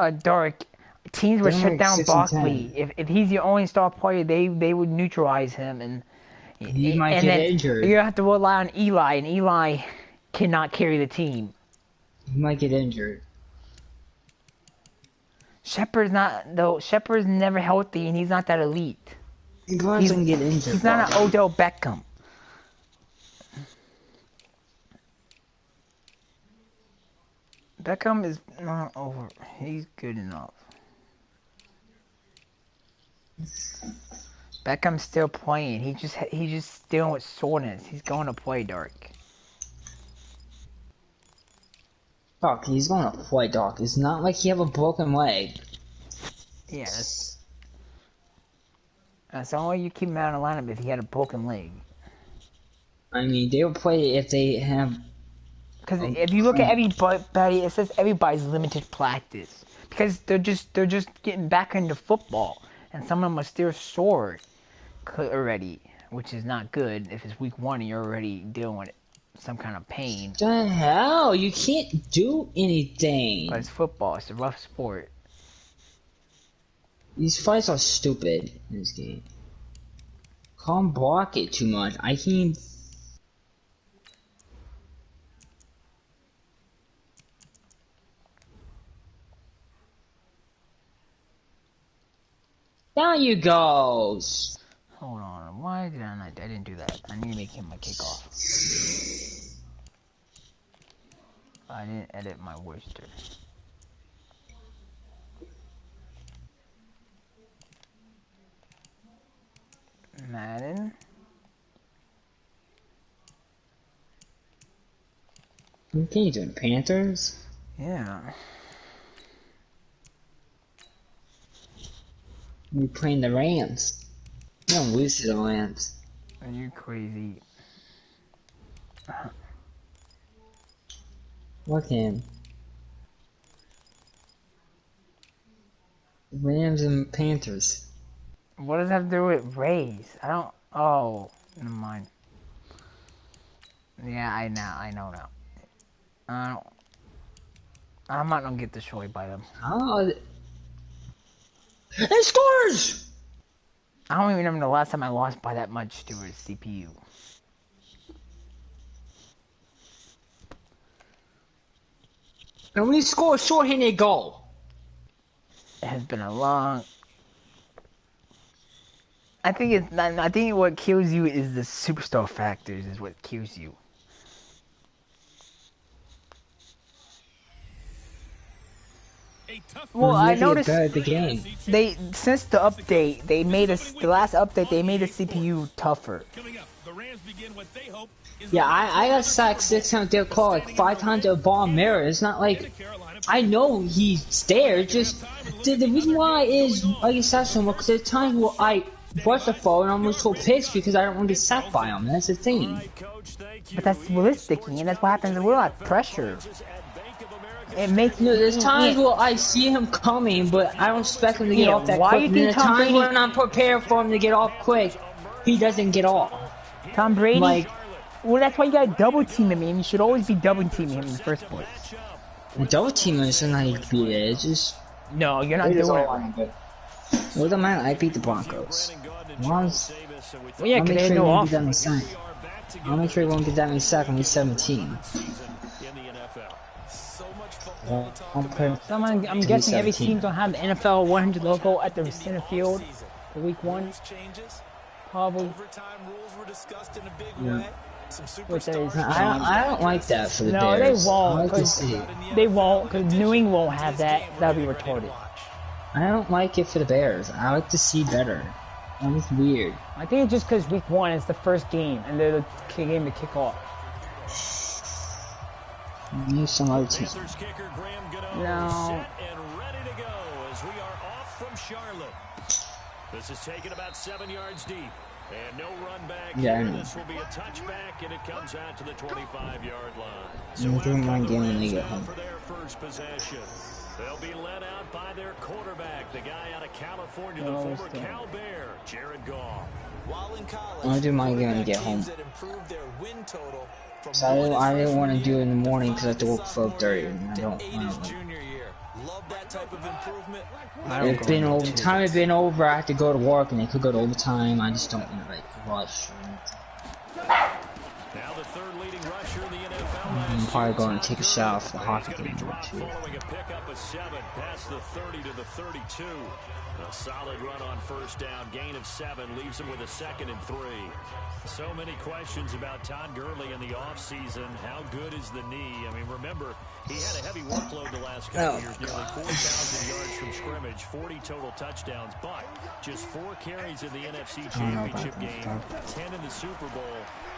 Dark. Teams would They're shut like down 6-10. Barkley. If he's your only star player, they would neutralize him, and He might and get then injured. you have to rely on Eli, and Eli cannot carry the team. He might get injured. Shepard's not though. Shepard's never healthy, and he's not that elite. He probably doesn't get injured. He's not an Odell Beckham. Beckham is not over. He's good enough. Beckham's still playing. He's just dealing with soreness. He's going to play, Dark. Doc, he's going to play, Doc. It's not like he have a broken leg. Yeah, that's the only way you keep him out of the lineup if he had a broken leg. I mean, they would play if they have. Because if you look at everybody, it says everybody's limited practice because they're just getting back into football, and some of them are still sore already, which is not good. If it's week 1 and you're already dealing with some kind of pain. The hell? You can't do anything. But it's football. It's a rough sport. These fights are stupid in this game. Can't block it too much. I can't. Down you goes. Hold on. Why did I not? I didn't do that. I need to make him my kickoff. I didn't edit my Worcester. Madden. What are you doing, Panthers? Yeah. We're playing the Rams. We don't lose to the Rams. Are you crazy? Look him. Rams and Panthers. What does that have to do with Rays? I don't. Oh, never mind. Yeah, I know now. I'm not gonna get destroyed by them. Oh. It scores! I don't even remember the last time I lost by that much to a CPU. And we score a short-handed goal. It has been a long. I think what kills you is the superstar factors. Is what kills you. Well, I noticed the game. since the update the last update they made the CPU tougher. Yeah, I got sacked 6 times. They'll call like 5 times a ball mirror. It's not like I know he's there. Just the reason why is I get sacked so much because there's times where I rush the phone and I'm almost so pissed because I don't want to get sacked by him. That's the thing. But that's realistic, and that's what happens when we're not pressure. It makes there's times where I see him coming, but I don't expect him to get off that quick. And there's times when I'm prepared for him to get off quick, he doesn't get off. Tom Brady? Well, that's why you gotta double team him, and you should always be double teaming him in the first place. Double teaming isn't how you beat it. It's just no, you're not doing it. Well, the man, I beat the Broncos. Well, yeah, because they had no offense. I'll make sure he won't get that many sacks when he's 17. I'm guessing every team don't have the NFL 100 logo at the center field for week 1. Probably. Yeah. I don't like that for the Bears. No, they won't, because New England won't have that. That'll be retarded. I don't like it for the Bears. I like to see better. It's weird. I think it's just because week 1 is the first game, and they're the game to kick off. Maybe some other team. No. This is taken about 7 yards deep. And no run back. Yeah, This will be a touchback, and it comes out to the 25-yard line. So I don't mind getting when they get home. For their first possession. They'll be led out by their quarterback, the guy out of California, the former Cal Bear, Jared Goff. While in college, I do mind getting when they get home. So I didn't want to do it in the morning because I have to work 12:30. And I don't. It's been over. Time has been over. I have to go to work, and they could go to overtime. I just don't want to like rush. Now the third leading rusher in the NFL. I'm probably going to take a shower for the hockey game too. Following a pickup of 7 past the 30 to the 32. A solid run on first down. Gain of 7 leaves him with a 2nd and 3. So many questions about Todd Gurley in the offseason. How good is the knee? I mean, remember, he had a heavy workload the last couple years. Nearly 4,000 yards from scrimmage, 40 total touchdowns, but just 4 carries in the NFC Championship game, 10 in the Super Bowl.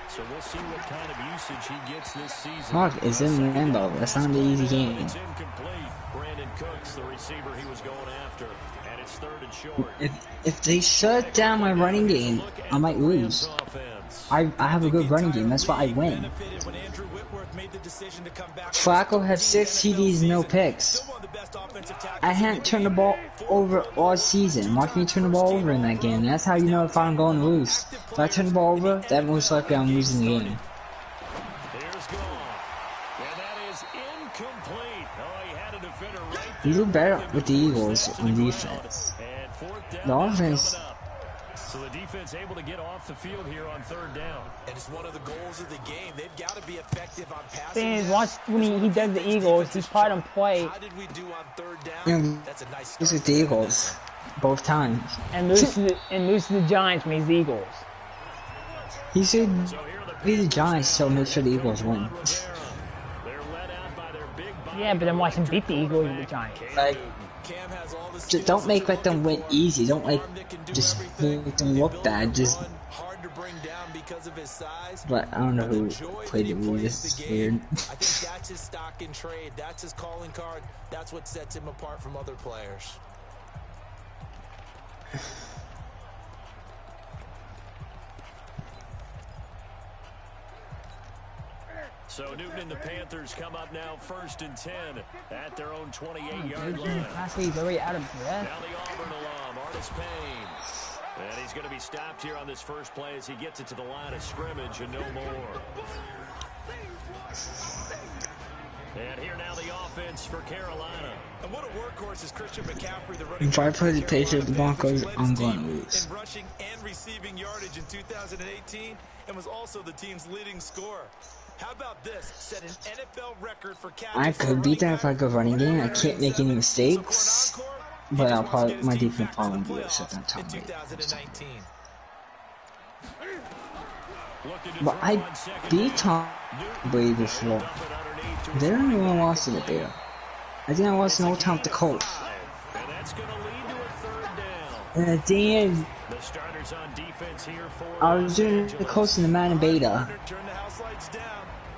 So we'll see what kind of usage he gets this season. Fuck, it's in Lambeau. That's not an easy game. It's incomplete. Brandon Cooks, the receiver he was going after, and it's 3rd and short. If they shut down my running game, I might lose. I have a good running game. That's why I win. Flacco had 6 TDs, no picks. I hadn't turned the ball over all season. Watch me turn the ball over in that game. That's how you know if I'm going to lose. If I turn the ball over, that most likely I'm losing the game. You do better with the Eagles on defense. The offense. So the defense able to get off the field here on 3rd down. And it's one of the goals of the game. They've got to be effective on passing. Thing is, watch when he does the Eagles, he's part of play. How did we do on 3rd down? That's a nice start. This is the Eagles. Both times. And lose to the Giants means the Eagles. He should be the Giants, so make sure the Eagles win. Yeah, but then watch him beat the Eagles with the Giants. Like, just don't make let them win easy. Don't like just make them look bad. Just. But I don't know who played it. This is weird. I think that's his stock in trade. That's his calling card. That's what sets him apart from other players. So Newton and the Panthers come up now 1st and 10 at their own 28-yard line. He's already out of breath. Now the Auburn alum, Artis Payne. And he's going to be stopped here on this first play as he gets it to the line of scrimmage and no more. And here now the offense for Carolina. And what a workhorse is Christian McCaffrey, the running if I play the Patriots, the Broncos, I'm going to lose. In rushing and receiving yardage in 2018 and was also the team's leading scorer. How about this? Set an NFL record for I could beat them if I go running game. I can't make any mistakes, but I'll probably my defense probably won't be able to shut down Tom Brady. But I beat Tom Brady before. They don't even lost in the beta. I think I lost an old time with the Colts. And the thing is, I was doing the Colts in the Madden beta.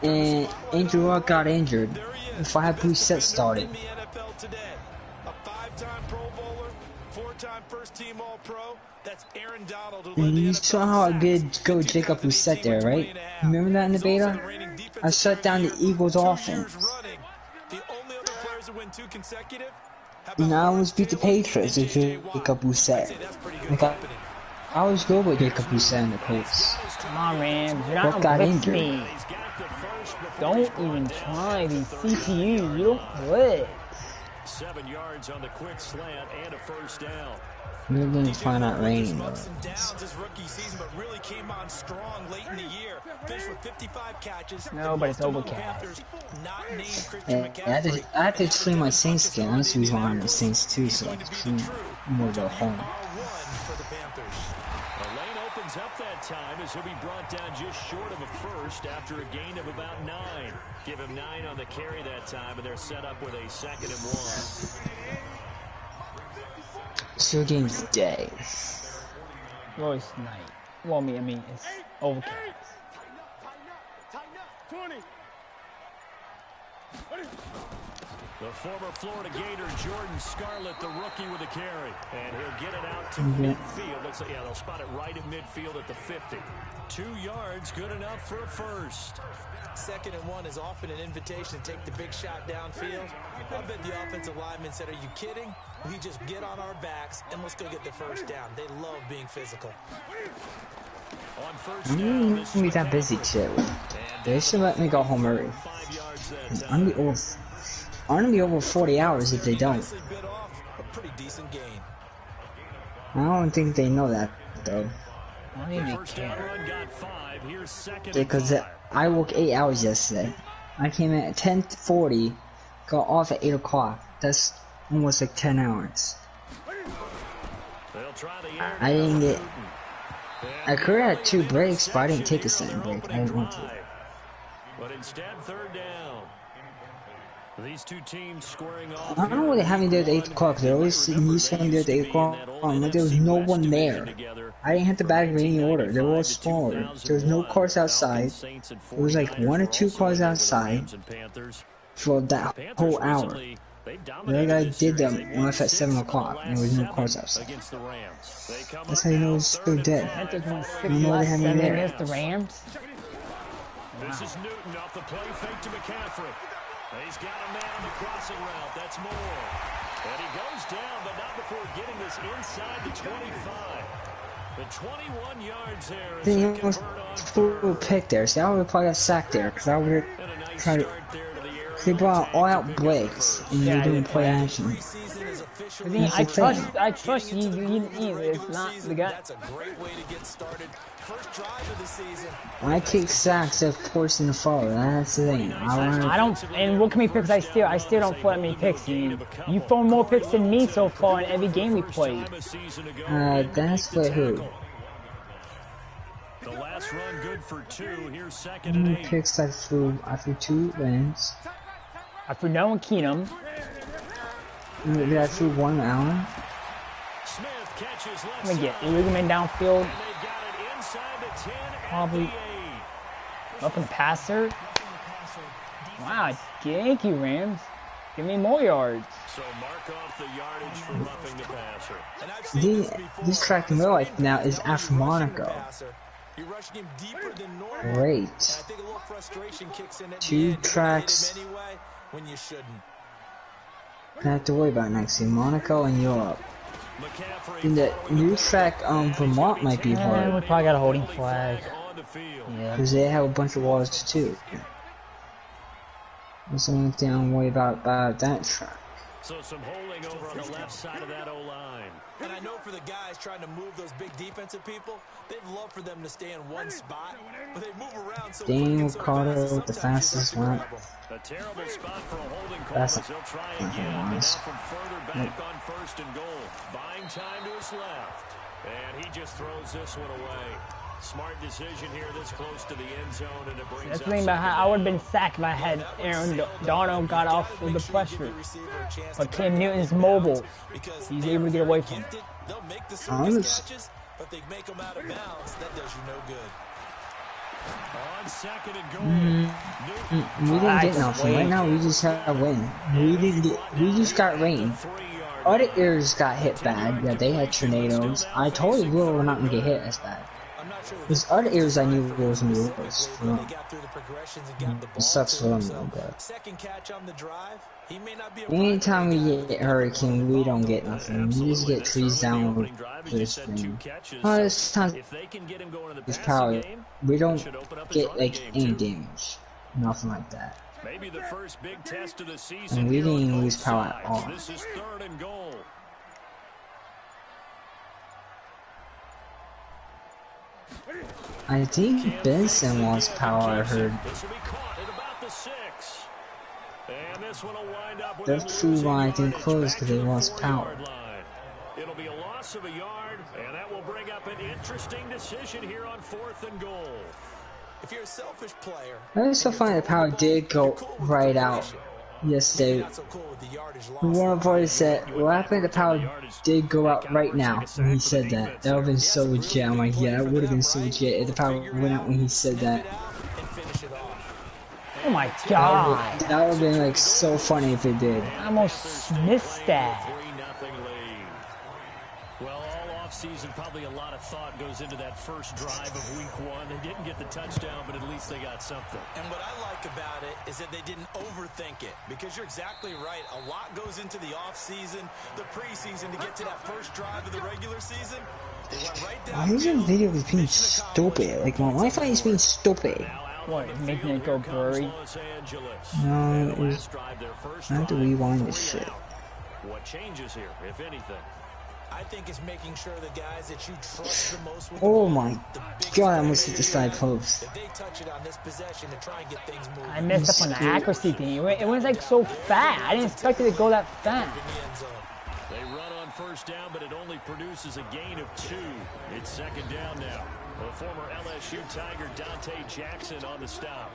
And Andrew Luck got injured before I had Brissett started. And you saw how I did go Jacob Brissett there, right? Remember that in the beta? I shut down the Eagles' offense. And I almost beat the Patriots with Jacob Brissett. I was good with Jacob Brissett and the Colts. Come on, man. You're not got blitz injured. me. Don't even try these CPU. You don't blitz. 7 yards on the quick slant and a first down. We're going to find out raining though. No, but it's overcast. I had to explain my Saints game. That's the reason why I'm the Saints too, so I can explain more about home. Up that time as he'll be brought down just short of a first after a gain of about 9. Give him 9 on the carry that time, and they're set up with a 2nd and 1. So game's day. Well, it's night. Well, I mean, it's overcast. The former Florida Gator, Jordan Scarlett, the rookie with a carry. And he'll get it out to midfield. Looks like, yeah, they'll spot it right at midfield at the 50. 2 yards, good enough for a first. 2nd and 1 is often an invitation to take the big shot downfield. I bet the offensive lineman said, are you kidding? We just get on our backs and let's go get the first down. They love being physical. On first down, I'm be that busy, chill. They should let me go home early. I'm the old. gonna be over 40 hours if they don't. I don't think they know that though. I don't even care. Because I worked 8 hours yesterday. I came in at 10:40, got off at 8 o'clock. That's almost like 10 hours. I didn't get. I could have had 2 breaks, but I didn't take a second break. I didn't want to. But instead, third down. These two teams squaring off. I don't know what they have me there at 8 o'clock. They always used to there at 8 o'clock. Like there was no one there. I didn't have to bag in any order. They were all smaller. There was no cars outside. There was like 1 or 2 cars outside for that whole hour. The guy did them when I left at 7 o'clock, and there was no cars outside. That's how you know it's so dead. Panthers won 6 You know they last have me 7 there. against the Rams. This is Newton off the play fake to McCaffrey. He's got a man on the crossing route. That's Moore. And he goes down, but not before getting this inside the 25. The 21 yards there. Then he almost threw a pick there, so I would have probably got sacked there, because I would have tried to. They brought all out blitz, and you're doing play action. I trust you. It's not the guy. I take sacks of forcing the fall. That's the thing. I don't. And what can we picks I still don't throw that many picks. You thrown more picks than me so far in every game we played. That's for who? The last run good for 2. Here's How 2nd many and 8. picks I threw? I threw 2 wins. I threw no one Keenum. Did I threw 1 Allen? Smith catches left I'm gonna get side. Lieberman downfield. And they got it inside the 10 Probably at the 8. up and passer. Wow, thank you, Rams. Give me more yards. So mark off the yardage for roughing the passer. This track in real life now is after Monaco. Great. 2 tracks. I have to worry about next year. Monaco and Europe. And the new track Vermont might be We hard. probably got a holding flag. Yeah. Because they have a bunch of walls too. That's the only thing I'm worried about that track. So some holding over on the left side of that O-line. And I know for the guys trying to move those big defensive people, they'd love for them to stay in one spot, but they move around so Daniel quick and so Carter fast, with the sometimes fastest it's hard lap. to grab 'em. A terrible spot for a holding call. That's They'll try not again, but now nice. from further back on 1st and goal. Buying time to his left. And he just throws this one away. Smart decision here this close to the end zone, and it brings That's the up thing about how I second would have been sacked if I had Aaron Donald got off with the pressure. But Cam Newton's mobile. He's able to get away from it. They'll make the Honest. catches, but they make them out of bounds. That does you no good. on 2nd and goal. We didn't get nothing. Right now we just have a win. We just got rain. Other areas got hit bad. Yeah, they had tornadoes. I told you we were not gonna get hit as bad. There's other areas I knew was gonna be worse. It sucks for them though, but Second catch on the drive. He may not be a anytime we get hurricane, we don't get nothing. We just get trees down with this thing. Oh, this time it's power. We don't get like any damage. Nothing like that. Maybe the first big test of the season. And we here on didn't both lose power at sides. all. This is 3rd and goal. I think Benson lost power, I heard. This will be caught at about the 6. And this one will wind up with That true line didn't close because they lost power. It'll be a loss of a yard, and that will bring up an interesting decision here on 4th and goal. If you're a selfish player, I was so funny that power did go right out yesterday. not so cool with the yardage loss. One of our boys said, what happened if the power did go out right now when he said that? That would have been so legit. I'm like, yeah, it would have been so legit if the power went out when he said that. And finish it off. Oh my god. That would have been like so funny if it did. I almost missed that. 3-0 lead. Well, all offseason, probably a lot of thought goes into that first drive of week 1. They didn't get the touchdown, but at least they got something. And what I like about it is that they didn't overthink it, because you're exactly right. A lot goes into the offseason, the preseason, to get to that first drive of the regular season. They went right down. Why is your video being stupid? Like, my Wi-Fi is being stupid. Now What, making it go blurry? No, it was, I have to rewind this shit. What changes here, if anything? I think it's making sure the guys that you trust the most with Oh my god, I almost hit the side post. if they touch it on this possession to try and get things moving. I messed up on the accuracy thing. It was like so fast. I didn't expect it to go that fast. They run on first down, but it only produces a gain of 2. It's second down now. The former LSU Tiger Dante Jackson on the stop.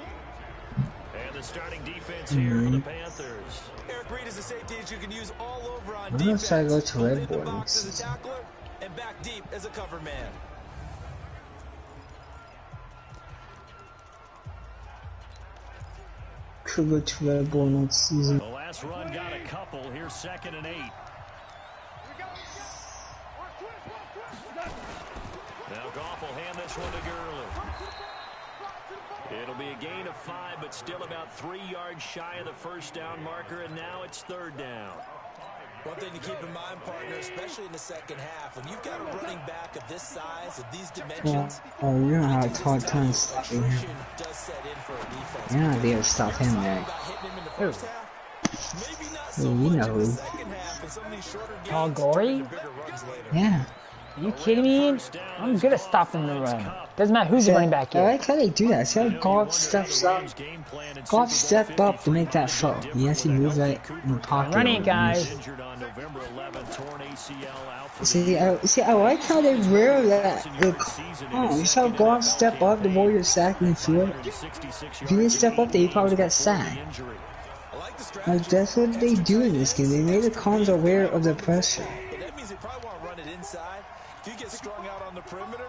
And the starting defense here for the Panthers. Eric Reed is a safety that you can use all over on Unless defense. I go to Both red in the board box as a instead. tackler and back deep as a cover man. Could go to red board next season. The last run got a couple. Here's 2nd and 8. Now Goff will hand this one to Gurley. It'll be a gain of 5, but still about 3 yards shy of the first down marker, and now it's 3rd down. One thing to keep in mind, partner, especially in the second half, when you've got a running back of this size, of these dimensions, Oh, you know how it's hard time stopping him. frustration does set in for a defense. You're not there to stop him, man. About hitting him in the first half, maybe not so Yeah, you much know in who. the second half, and some of these shorter games Paul Gorey? turn into bigger runs later. Yeah. Are you kidding me? I'm good at stopping the run. Doesn't matter who's the running back I is. like how they do that. See how Goff steps up? Goff stepped up to make that throw. Yes, he moves right in the pocket. Running it, guys. Injured on November 11th, torn ACL out for See, I like how they wear that. Oh, you saw Goff step up, the Warriors sack in the field. If he didn't step up, they probably got sacked. I like the strategy, Like, that's what they do in this game. They made the Cons aware of the pressure. but that means they probably want to run it inside. If you get strung out on the perimeter,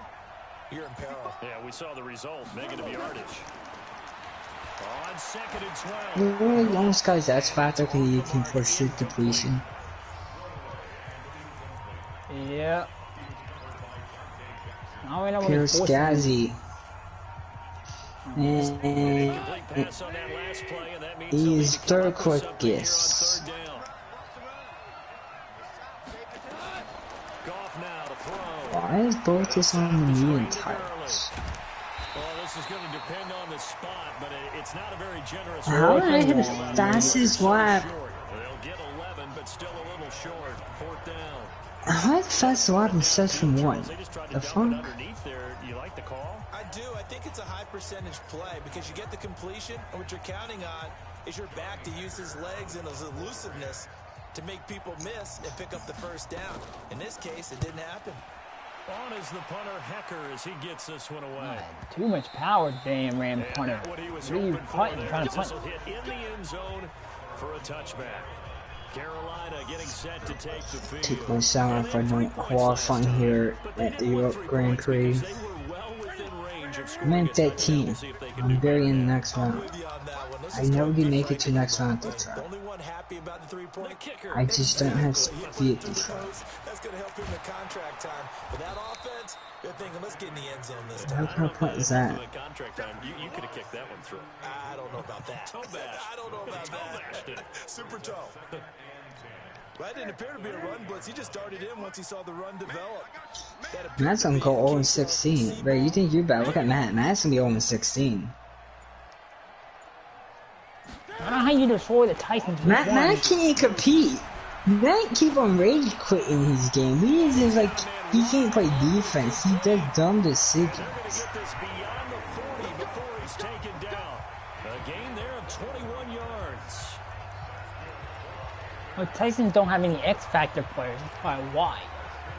you're in peril. Yeah, we saw the result. Negative yardage. On 2nd and 12. You know, almost guys that's factor you can push through depletion. Yeah. Now we know what Here's it's Gazzy. And Complete pass on that last play, and that means he is they'll third need to come up with something here on quickest. 3rd down. Goff now to throw. Why is both this on the medium titles? Well, this is going to depend on the spot, but it's not a very generous. How did I hit the fastest lap? They'll get 11, but still a little short. 4th down. How did the fastest lap in session 1? They just tried to The dump it fuck? underneath there. You like the call? I do. I think it's a high percentage play because you get the completion, and what you're counting on is your back to use his legs and his elusiveness to make people miss and pick up the first down. In this case, it didn't happen. On is the punter Hecker as he gets this one away. Too much power, damn Ram punter. What he was What are you hoping for punting? there. Trying to This punt. will hit in the end zone for a touchback. Carolina getting set to take the field. Take my sound if I don't qualify here at the Europe Grand Prix. They were well within range of I'm in scoring. 13. See if they can I'm do very that. in the next round. With you on that one. Let's I just never go did get make it right to next round this The time. only one happy about the three-point Kicker. I just don't have speed this time. That's going to help him in contract time. But that offense, they're thinking, let's get in the end zone this What time. kind of punt is that? The contract time, you could have kicked that one through. I don't know about that. Toe bash. I don't know about bashed it. that. Super toe. That didn't appear to be a run blitz. He just darted in once he saw the run develop. That appeared Matt's to gonna be go a 0 case of 16. Bro, you think you're bad? Look at Matt. Matt's gonna be 0 16. I don't know how you destroy the Titans. with Matt one. can't compete. Matt keep on rage quitting his game. He is just like he can't play defense. He does dumb decisions. They're going to get this beyond the 40 before he's taken down. A gain there of 21 yards. Well, Titans don't have any X Factor players. That's probably why.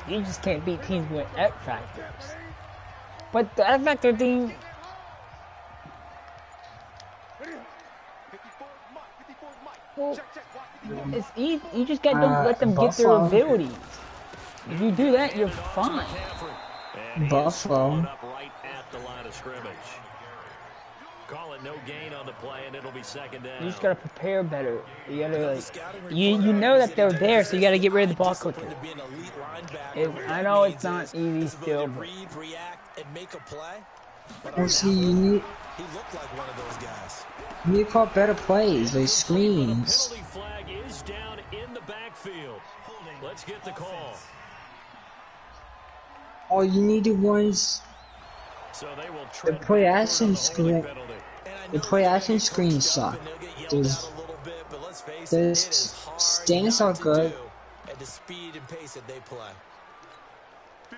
You just can't beat teams with X Factors. But the X Factor thing. Well, it's easy. You just got to let them get their Buffalo. abilities. If you do that, you're fine. And he is Buffalo. followed up right at the line of scrimmage. Call it no gain on the play, and it'll be second down. You just gotta prepare better. You gotta like, you know that they're there, so you gotta get rid of the ball quicker. to be an elite linebacker. I know it's not easy His ability still, to but read, react, and make a play. But Well, on see, that you one, need, he looked like one of those guys. you need to call better plays, like screens. Penalty flag is down in the backfield. Let's get the call. All you need to ones So they will the tread play back action toward a holding screen. penalty. The play action screens suck. The stance are good. At the speed and pace that they play.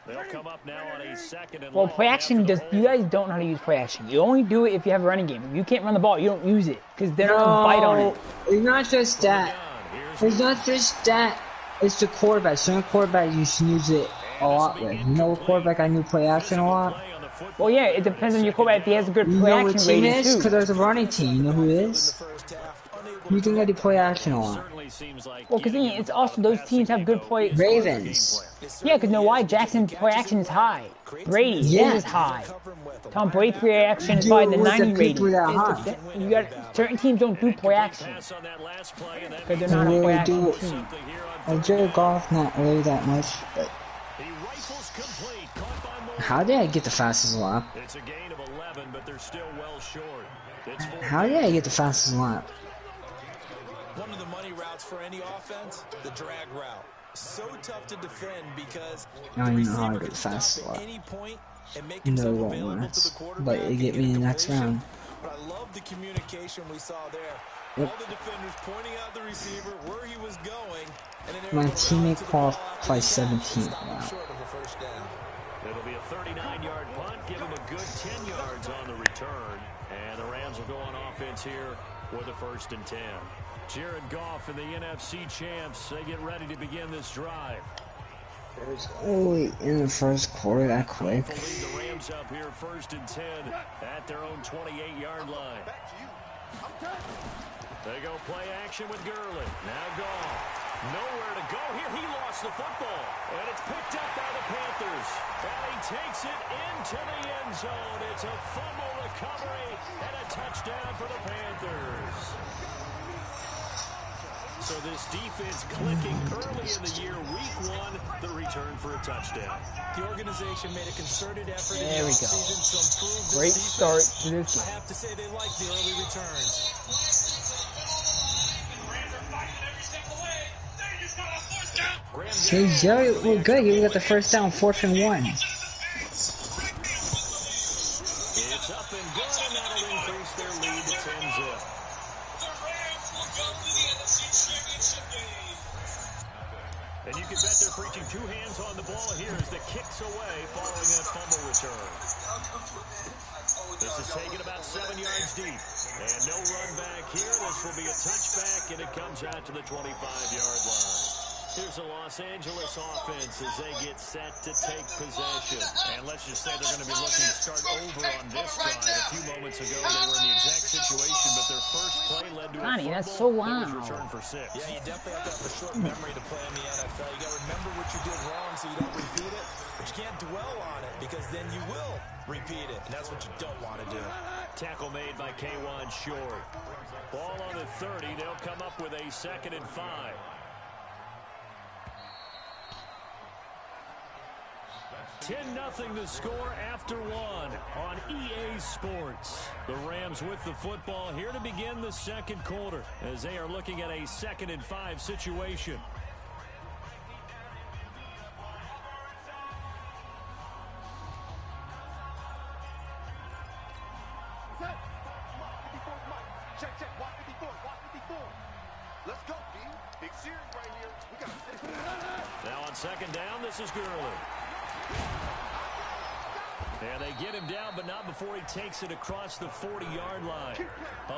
They'll come up now on a second and Well, long play action does. You guys don't know how to use play action. You only do it if you have a running game. If you can't run the ball, you don't use it because they're not gonna bite on it. It's not just that. It's not just that. It's the quarterback. Certain quarterbacks you should use it a lot with. You know, a quarterback I knew play action a lot. Well, yeah, it depends on your quarterback. If he has a good You play know what action team rating is? too. Because there's a running team. You know who it is? You think I do play action a lot? Well, because it's also those teams have good play. Ravens. Yeah, because know why? Jackson's play action is high. Brady Yeah. is high. Tom Brady play action is high. The 90 rating. You got certain teams don't do play action because they're not a play action team. Jared Goff, not really that much, but how did I get the fastest lap? It's a gain of 11, but they're still well short. How did I get the fastest lap? One of the money routes for any offense, the drag route. So tough to defend because I don't even know how I get the fastest lap. No, it won't last. But it get me in the next round. But I love the communication we saw there. Yep. All the defenders pointing out the receiver where he was going. And My teammate qualified 17th. Wow. Short of a first down. It'll be a 39-yard punt, give him a good 10 yards on the return. And the Rams will go on offense here with a 1st and 10. Jared Goff and the NFC champs, they get ready to begin this drive. There's only in the first quarter that quick. Lead the Rams up here, 1st and 10 at their own 28-yard line. They go play action with Gurley. Now Goff. Nowhere to go here. He lost the football. And it's picked up by the Panthers. And he takes it into the end zone. It's a fumble recovery and a touchdown for the Panthers. So this defense clicking early in the year, week 1, the return for a touchdown. The organization made a concerted effort in There the we go. offseason to improve this Great defense. start to this I game. have to say they like the early returns. Hey, Jerry, we're good. You got the first down, 4th and 1. It's up and good, and that'll increase their lead to 10-zip. And you can bet they're preaching 2 hands on the ball here as the kicks away following that fumble return. This is taken about 7 yards deep. And no run back here. This will be a touchback, and it comes out to the 25-yard line. Here's the Los Angeles offense as they get set to take possession. And let's just say they're going to be looking to start over on this drive. A few moments ago, they were in the exact situation, but their first play led to a Connie, fumble that's so that loud. was returned for 6. Yeah, you definitely have to have a short memory to play in the NFL. You got to remember what you did wrong so you don't repeat it. But you can't dwell on it because then you will repeat it. And that's what you don't want to do. Tackle made by K1 Short. Ball on the 30. They'll come up with a 2nd and 5. 10-0 the score after 1 on EA Sports. The Rams with the football here to begin the 2nd quarter as they are looking at a 2nd and 5 situation. Now on 2nd down, this is Gurley. And they get him down, but not before he takes it across the 40-yard line.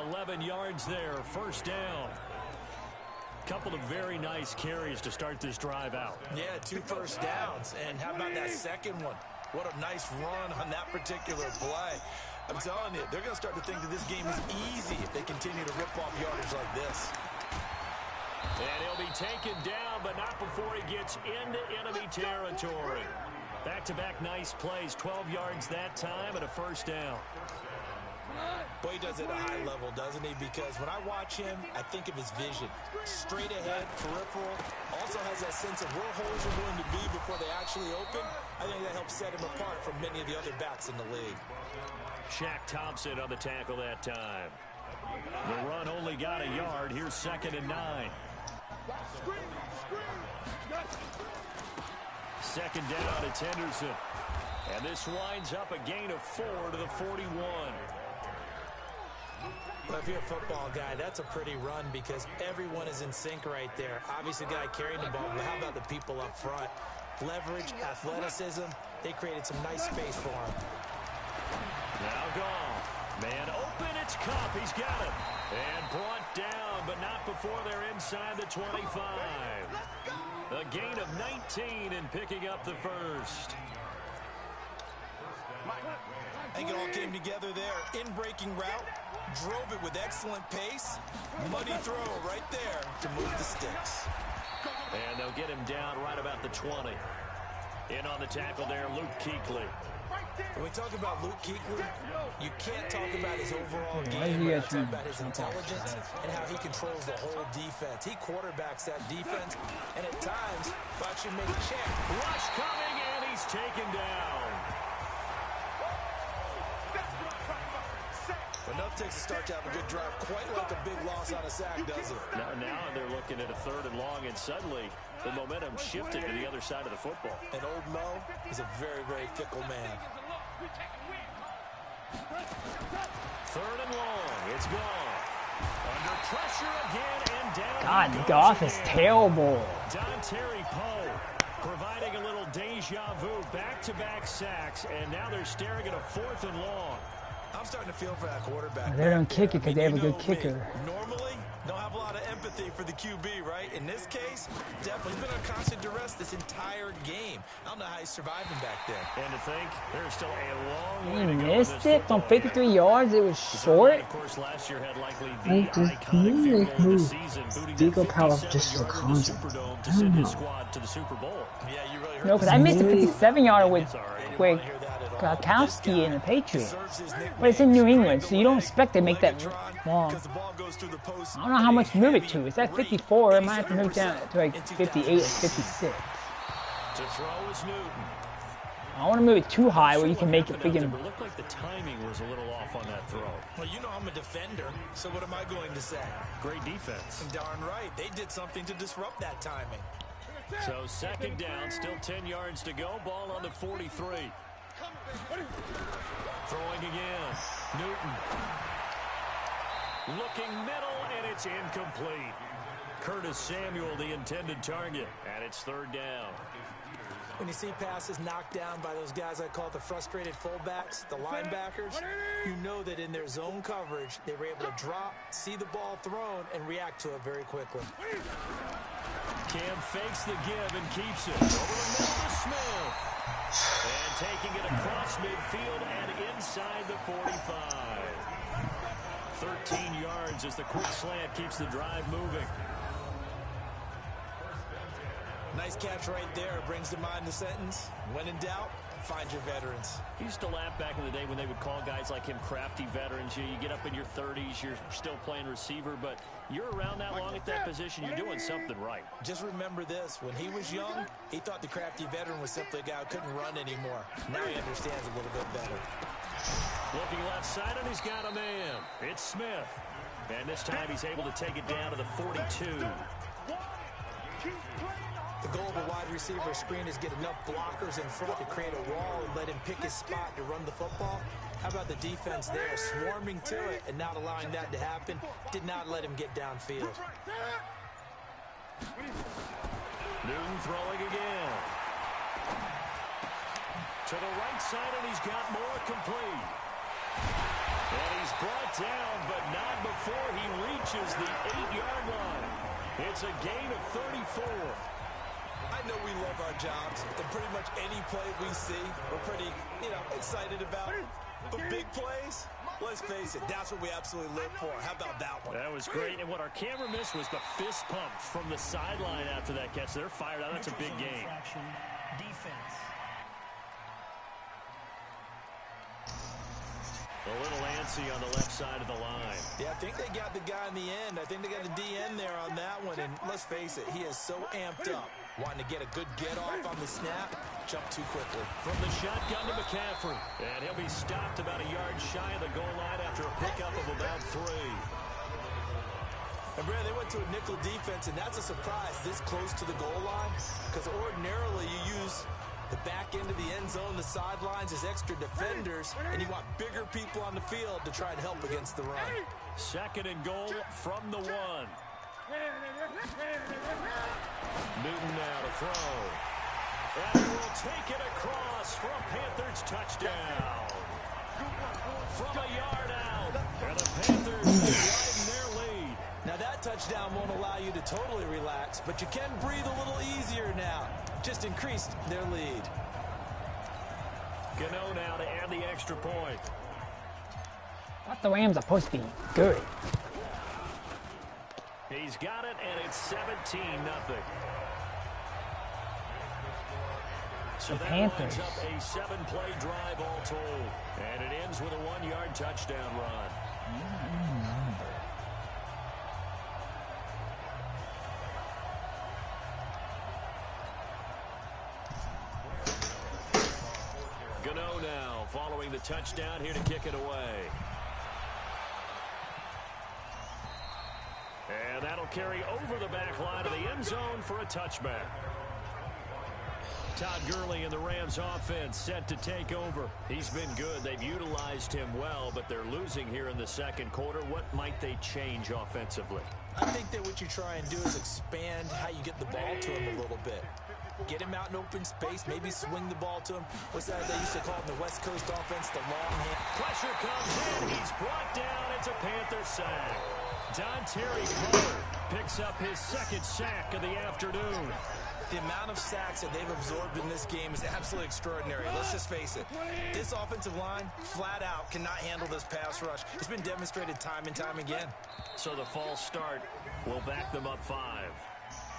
11 yards there, 1st down. Couple of very nice carries to start this drive out. Yeah, 2 first downs. And how about that second one? What a nice run on that particular play. I'm telling you, they're going to start to think that this game is easy if they continue to rip off yardage like this. And he'll be taken down, but not before he gets into enemy territory. Back-to-back nice plays, 12 yards that time and a 1st down. Boy, he does it at a high level, doesn't he? Because when I watch him, I think of his vision. Straight ahead, peripheral. Also has that sense of where holes are going to be before they actually open. I think that helps set him apart from many of the other backs in the league. Shaq Thompson on the tackle that time. The run only got a yard. Here's 2nd and 9. 2nd down, it's Henderson. And this winds up a gain of 4 to the 41. Well, if you're a football guy, that's a pretty run because everyone is in sync right there. Obviously, the guy carrying the ball, but how about the people up front? Leverage, athleticism, they created some nice space for him. Now Goff. Man open, it's Cup. He's got it. And brought down, but not before they're inside the 25. A gain of 19 and picking up the first. I think it all came together there. In-breaking route, drove it with excellent pace. Money throw right there to move the sticks. And they'll get him down right about the 20. In on the tackle there, Luke Kuechly. When we talk about Luke Kuechly, you can't talk about his overall game without talking about his intelligence and how he controls the whole defense. He quarterbacks that defense, and at times, Buck should make a check. Rush coming, and he's taken down. Enough takes to start to have a good drive, quite like a big loss on a sack, does it? Now they're looking at a 3rd and long, and suddenly the momentum shifted to the other side of the football. And old Mo is a very, very fickle man. 3rd and long, it's gone. Under pressure again, and down. God, Goff is terrible. Terry Poe providing a little deja vu, back-to-back sacks, and now they're staring at a 4th and long. I'm starting to feel for that quarterback. They don't kick it because they have a good kicker. Normally, don't have a lot of empathy for the QB, right? In this case, definitely been on constant duress this entire game. I don't know how he's surviving back there. And to think, there's still a long He way to go. missed it from 53 yards. It was short. Of course, last year had likely the Like, just iconic field goal of the season, booting that Deagle Power just as a 57-yarder to the concept. Superdome to I send don't his know. squad to the Super Bowl. Yeah, you really heard No, because I missed the 57-yarder with Kowski Gronkowski and the Patriots. But it's in New England, so you don't expect to make that long. I don't know how much to move it to. It's at 54. I might have to move it down to like 58 or 56. To throw is Newton. I want to move it too high where you can make it big and... It looked like the timing was a little off on that throw. Well, you know I'm a defender, so what am I going to say? Great defense. Darn right. They did something to disrupt that timing. So 2nd down, still 10 yards to go. Ball on the 43. Throwing again. Newton. Looking middle, and it's incomplete. Curtis Samuel, the intended target, and it's 3rd down. When you see passes knocked down by those guys I call the frustrated fullbacks, the linebackers, you know that in their zone coverage, they were able to drop, see the ball thrown, and react to it very quickly. Cam fakes the give and keeps it. Over the middle to Smith. And taking it across midfield and inside the 45. 13 yards as the quick slant keeps the drive moving. Nice catch right there. Brings to mind the sentence, when in doubt, find your veterans. He used to laugh back in the day when they would call guys like him crafty veterans. You get up in your 30s, you're still playing receiver, but you're around that long at that position, you're doing something right. Just remember this. When he was young, he thought the crafty veteran was simply a guy who couldn't run anymore. Now he understands a little bit better. Looking left side, and he's got a man. It's Smith. And this time he's able to take it down to the 42. The goal of a wide receiver screen is get enough blockers in front to create a wall and let him pick his spot to run the football. How about the defense there, swarming to it and not allowing that to happen? Did not let him get downfield. Newton throwing again. To the right side, and he's got more complete. And he's brought down, but not before he reaches the 8-yard line. It's a gain of 34. I know we love our jobs, and pretty much any play we see, we're pretty, excited about. But big plays, let's face it, that's what we absolutely live for. How about that one? That was great, and what our camera missed was the fist pump from the sideline after that catch. They're fired out. That's a big game. Defense. A little antsy on the left side of the line. Yeah, I think they got the guy in the end. I think they got the DN there on that one. And let's face it, he is so amped up. Wanting to get a good get-off on the snap, jump too quickly. From the shotgun to McCaffrey. And he'll be stopped about a yard shy of the goal line after a pickup of about 3. And Brad, they went to a nickel defense, and that's a surprise this close to the goal line. Because ordinarily you use The back end of the end zone, the sidelines is extra defenders, and you want bigger people on the field to try and help against the run. 2nd and goal from the 1. Newton now to throw. And he will take it across for a Panthers touchdown. From a yard out. And the Panthers widen their lead. Now that touchdown won't allow you to totally relax, but you can breathe a little easier now. Just increased their lead. Gano now to add the extra point. I thought the Rams are supposed to be good. He's got it, and it's 17-0. So The that Panthers. lines up a 7-play drive all told. And it ends with a 1-yard touchdown run. Gano now following the touchdown here to kick it away. And that'll carry over the back line of the end zone for a touchback. Todd Gurley and the Rams offense set to take over. He's been good. They've utilized him well, but they're losing here in the 2nd quarter. What might they change offensively? I think that what you try and do is expand how you get the ball to him a little bit. Get him out in open space, maybe swing the ball to him. What's that they used to call in the West Coast offense, the long hand? Pressure comes in. He's brought down. It's a Panther sack. Don Terry Pollard picks up his 2nd sack of the afternoon. The amount of sacks that they've absorbed in this game is absolutely extraordinary. Let's just face it. This offensive line, flat out, cannot handle this pass rush. It's been demonstrated time and time again. So the false start will back them up 5.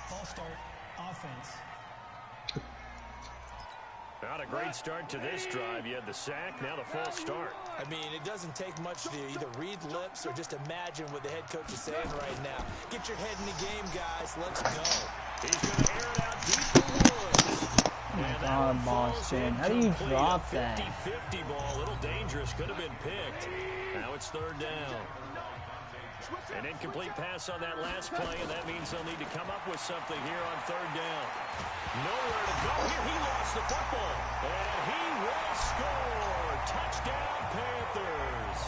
False start, offense. Not a great start to this drive. You had the sack, now the false start. I mean, it doesn't take much to either read lips or just imagine what the head coach is saying right now. Get your head in the game, guys. Let's go. He's going to air it out deep for Woods. Oh my God, Boston. How do you drop that? 50-50 ball, a little dangerous, could have been picked. Now it's 3rd down. An incomplete pass on that last play, and that means they'll need to come up with something here on 3rd down. Nowhere to go here. He lost the football, and he will score. Touchdown, Panthers.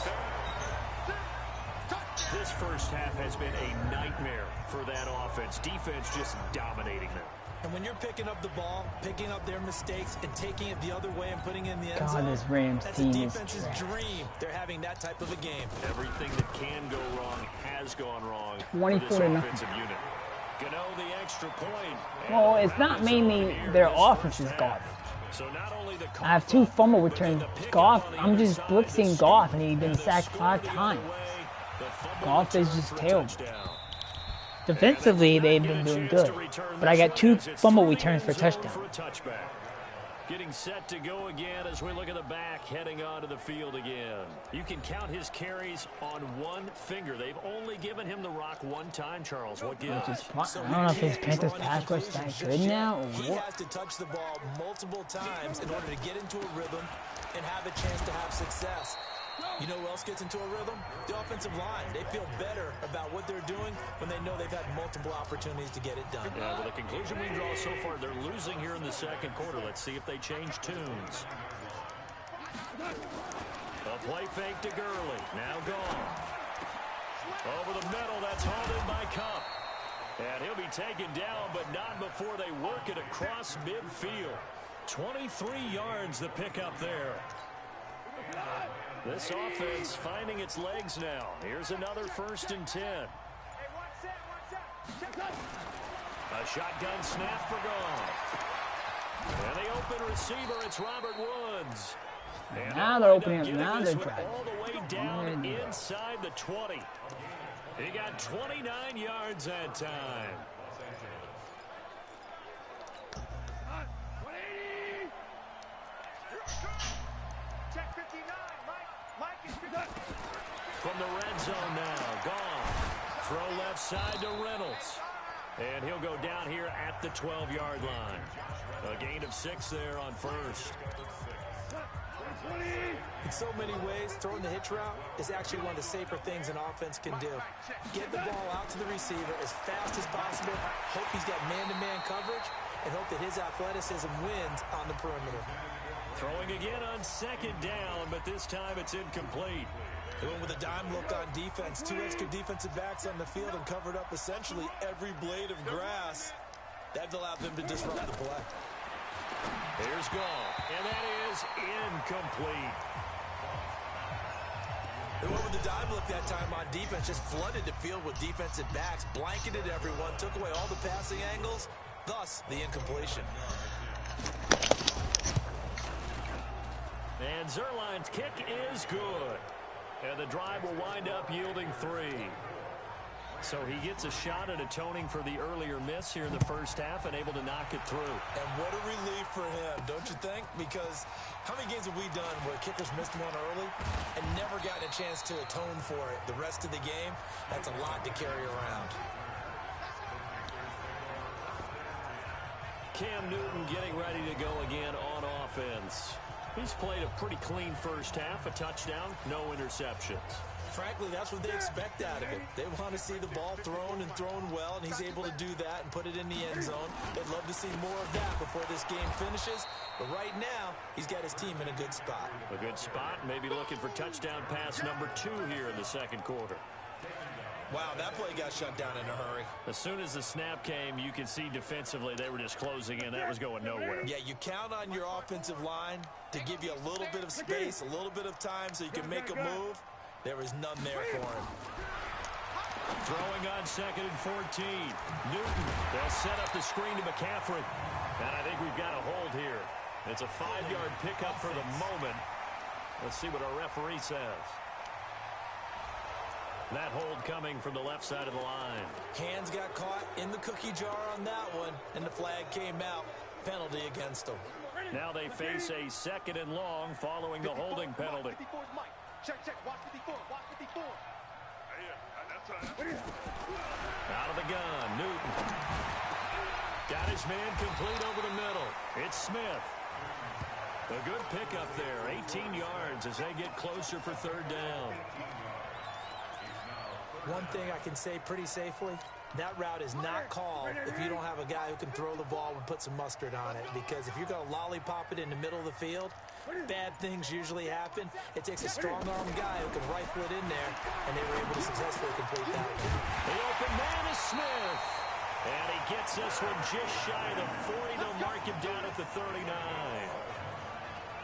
This first half has been a nightmare for that offense. Defense just dominating them. And when you're picking up the ball, picking up their mistakes, and taking it the other way and putting it in the end God, zone, this Rams that's a team is defense's trash. dream. They're having that type of a game. Everything that can go wrong has gone wrong for 24 this to nothing. offensive unit. Gano the extra point. Well, it's not mainly their offense is garbage. So not only the I have 2 fumble returns. Goff, I'm just blitzing Goff, and he's been sacked 5 times. Goff is just terrible. Defensively, they've been doing good, but I got 2 fumble returns for touchdown. Getting set to go again as we look at the back heading onto the field again. You can count his carries on 1 finger. They've only given him the rock 1 time, Charles. What gives? I don't know if his Panthers pass rush is that good now or He what. has to touch the ball multiple times in order to get into a rhythm and have a chance to have success. You know who else gets into a rhythm? The offensive line. They feel better about what they're doing when they know they've had multiple opportunities to get it done. Yeah, well, the conclusion we draw so far, they're losing here in the 2nd quarter. Let's see if they change tunes. A play fake to Gurley. Now gone. Over the middle, that's hauled in by Cup. And he'll be taken down, but not before they work it across midfield. 23 yards the pickup there. This offense finding its legs now. Here's another 1st and 10. A shotgun snap for Goff. And the open receiver, it's Robert Woods. And Now they're opening up. Now they're this one driving. all the way down inside the 20. He got 29 yards that time. From the red zone now, Goff. Throw left side to Reynolds. And he'll go down here at the 12-yard line. A gain of 6 there on 1st. In so many ways, throwing the hitch route is actually one of the safer things an offense can do. Get the ball out to the receiver as fast as possible. Hope he's got man-to-man coverage. and hope that his athleticism wins on the perimeter. Throwing again on second down, but this time it's incomplete. They went with a dime look on defense. 2 extra defensive backs on the field and covered up essentially every blade of grass. That allowed them to disrupt the play. Here's goal, and that is incomplete. They went with the dime look that time on defense, just flooded the field with defensive backs, blanketed everyone, took away all the passing angles, thus the incompletion. And Zerline's kick is good. And the drive will wind up yielding 3. So he gets a shot at atoning for the earlier miss here in the first half and able to knock it through. And what a relief for him, don't you think? Because how many games have we done where kickers missed one early and never gotten a chance to atone for it the rest of the game? That's a lot to carry around. Cam Newton getting ready to go again on offense. He's played a pretty clean first half, a touchdown, no interceptions. Frankly, that's what they expect out of it. They want to see the ball thrown and thrown well, and he's able to do that and put it in the end zone. They'd love to see more of that before this game finishes. But right now, he's got his team in a good spot. A good spot, maybe looking for touchdown pass number 2 here in the second quarter. Wow, that play got shut down in a hurry. As soon as the snap came, you could see defensively they were just closing in. That was going nowhere. Yeah, you count on your offensive line to give you a little bit of space, a little bit of time so you can make a move. There was none there for him. Throwing on second and 14. Newton, they'll set up the screen to McCaffrey. And I think we've got a hold here. It's a 5-yard pickup for the moment. Let's see what our referee says. That hold coming from the left side of the line. Hands got caught in the cookie jar on that one, and the flag came out. Penalty against them. Now they face a second and long following the holding penalty. Out of the gun, Newton. Got his man complete over the middle. It's Smith. A good pickup there, 18 yards as they get closer for third down. One thing I can say pretty safely, that route is not called if you don't have a guy who can throw the ball and put some mustard on it. Because if you're going to lollipop it in the middle of the field, bad things usually happen. It takes a strong-armed guy who can rifle it in there, and they were able to successfully complete that one. The open man is Smith. And he gets this one just shy of the 40. They'll mark him down at the 39.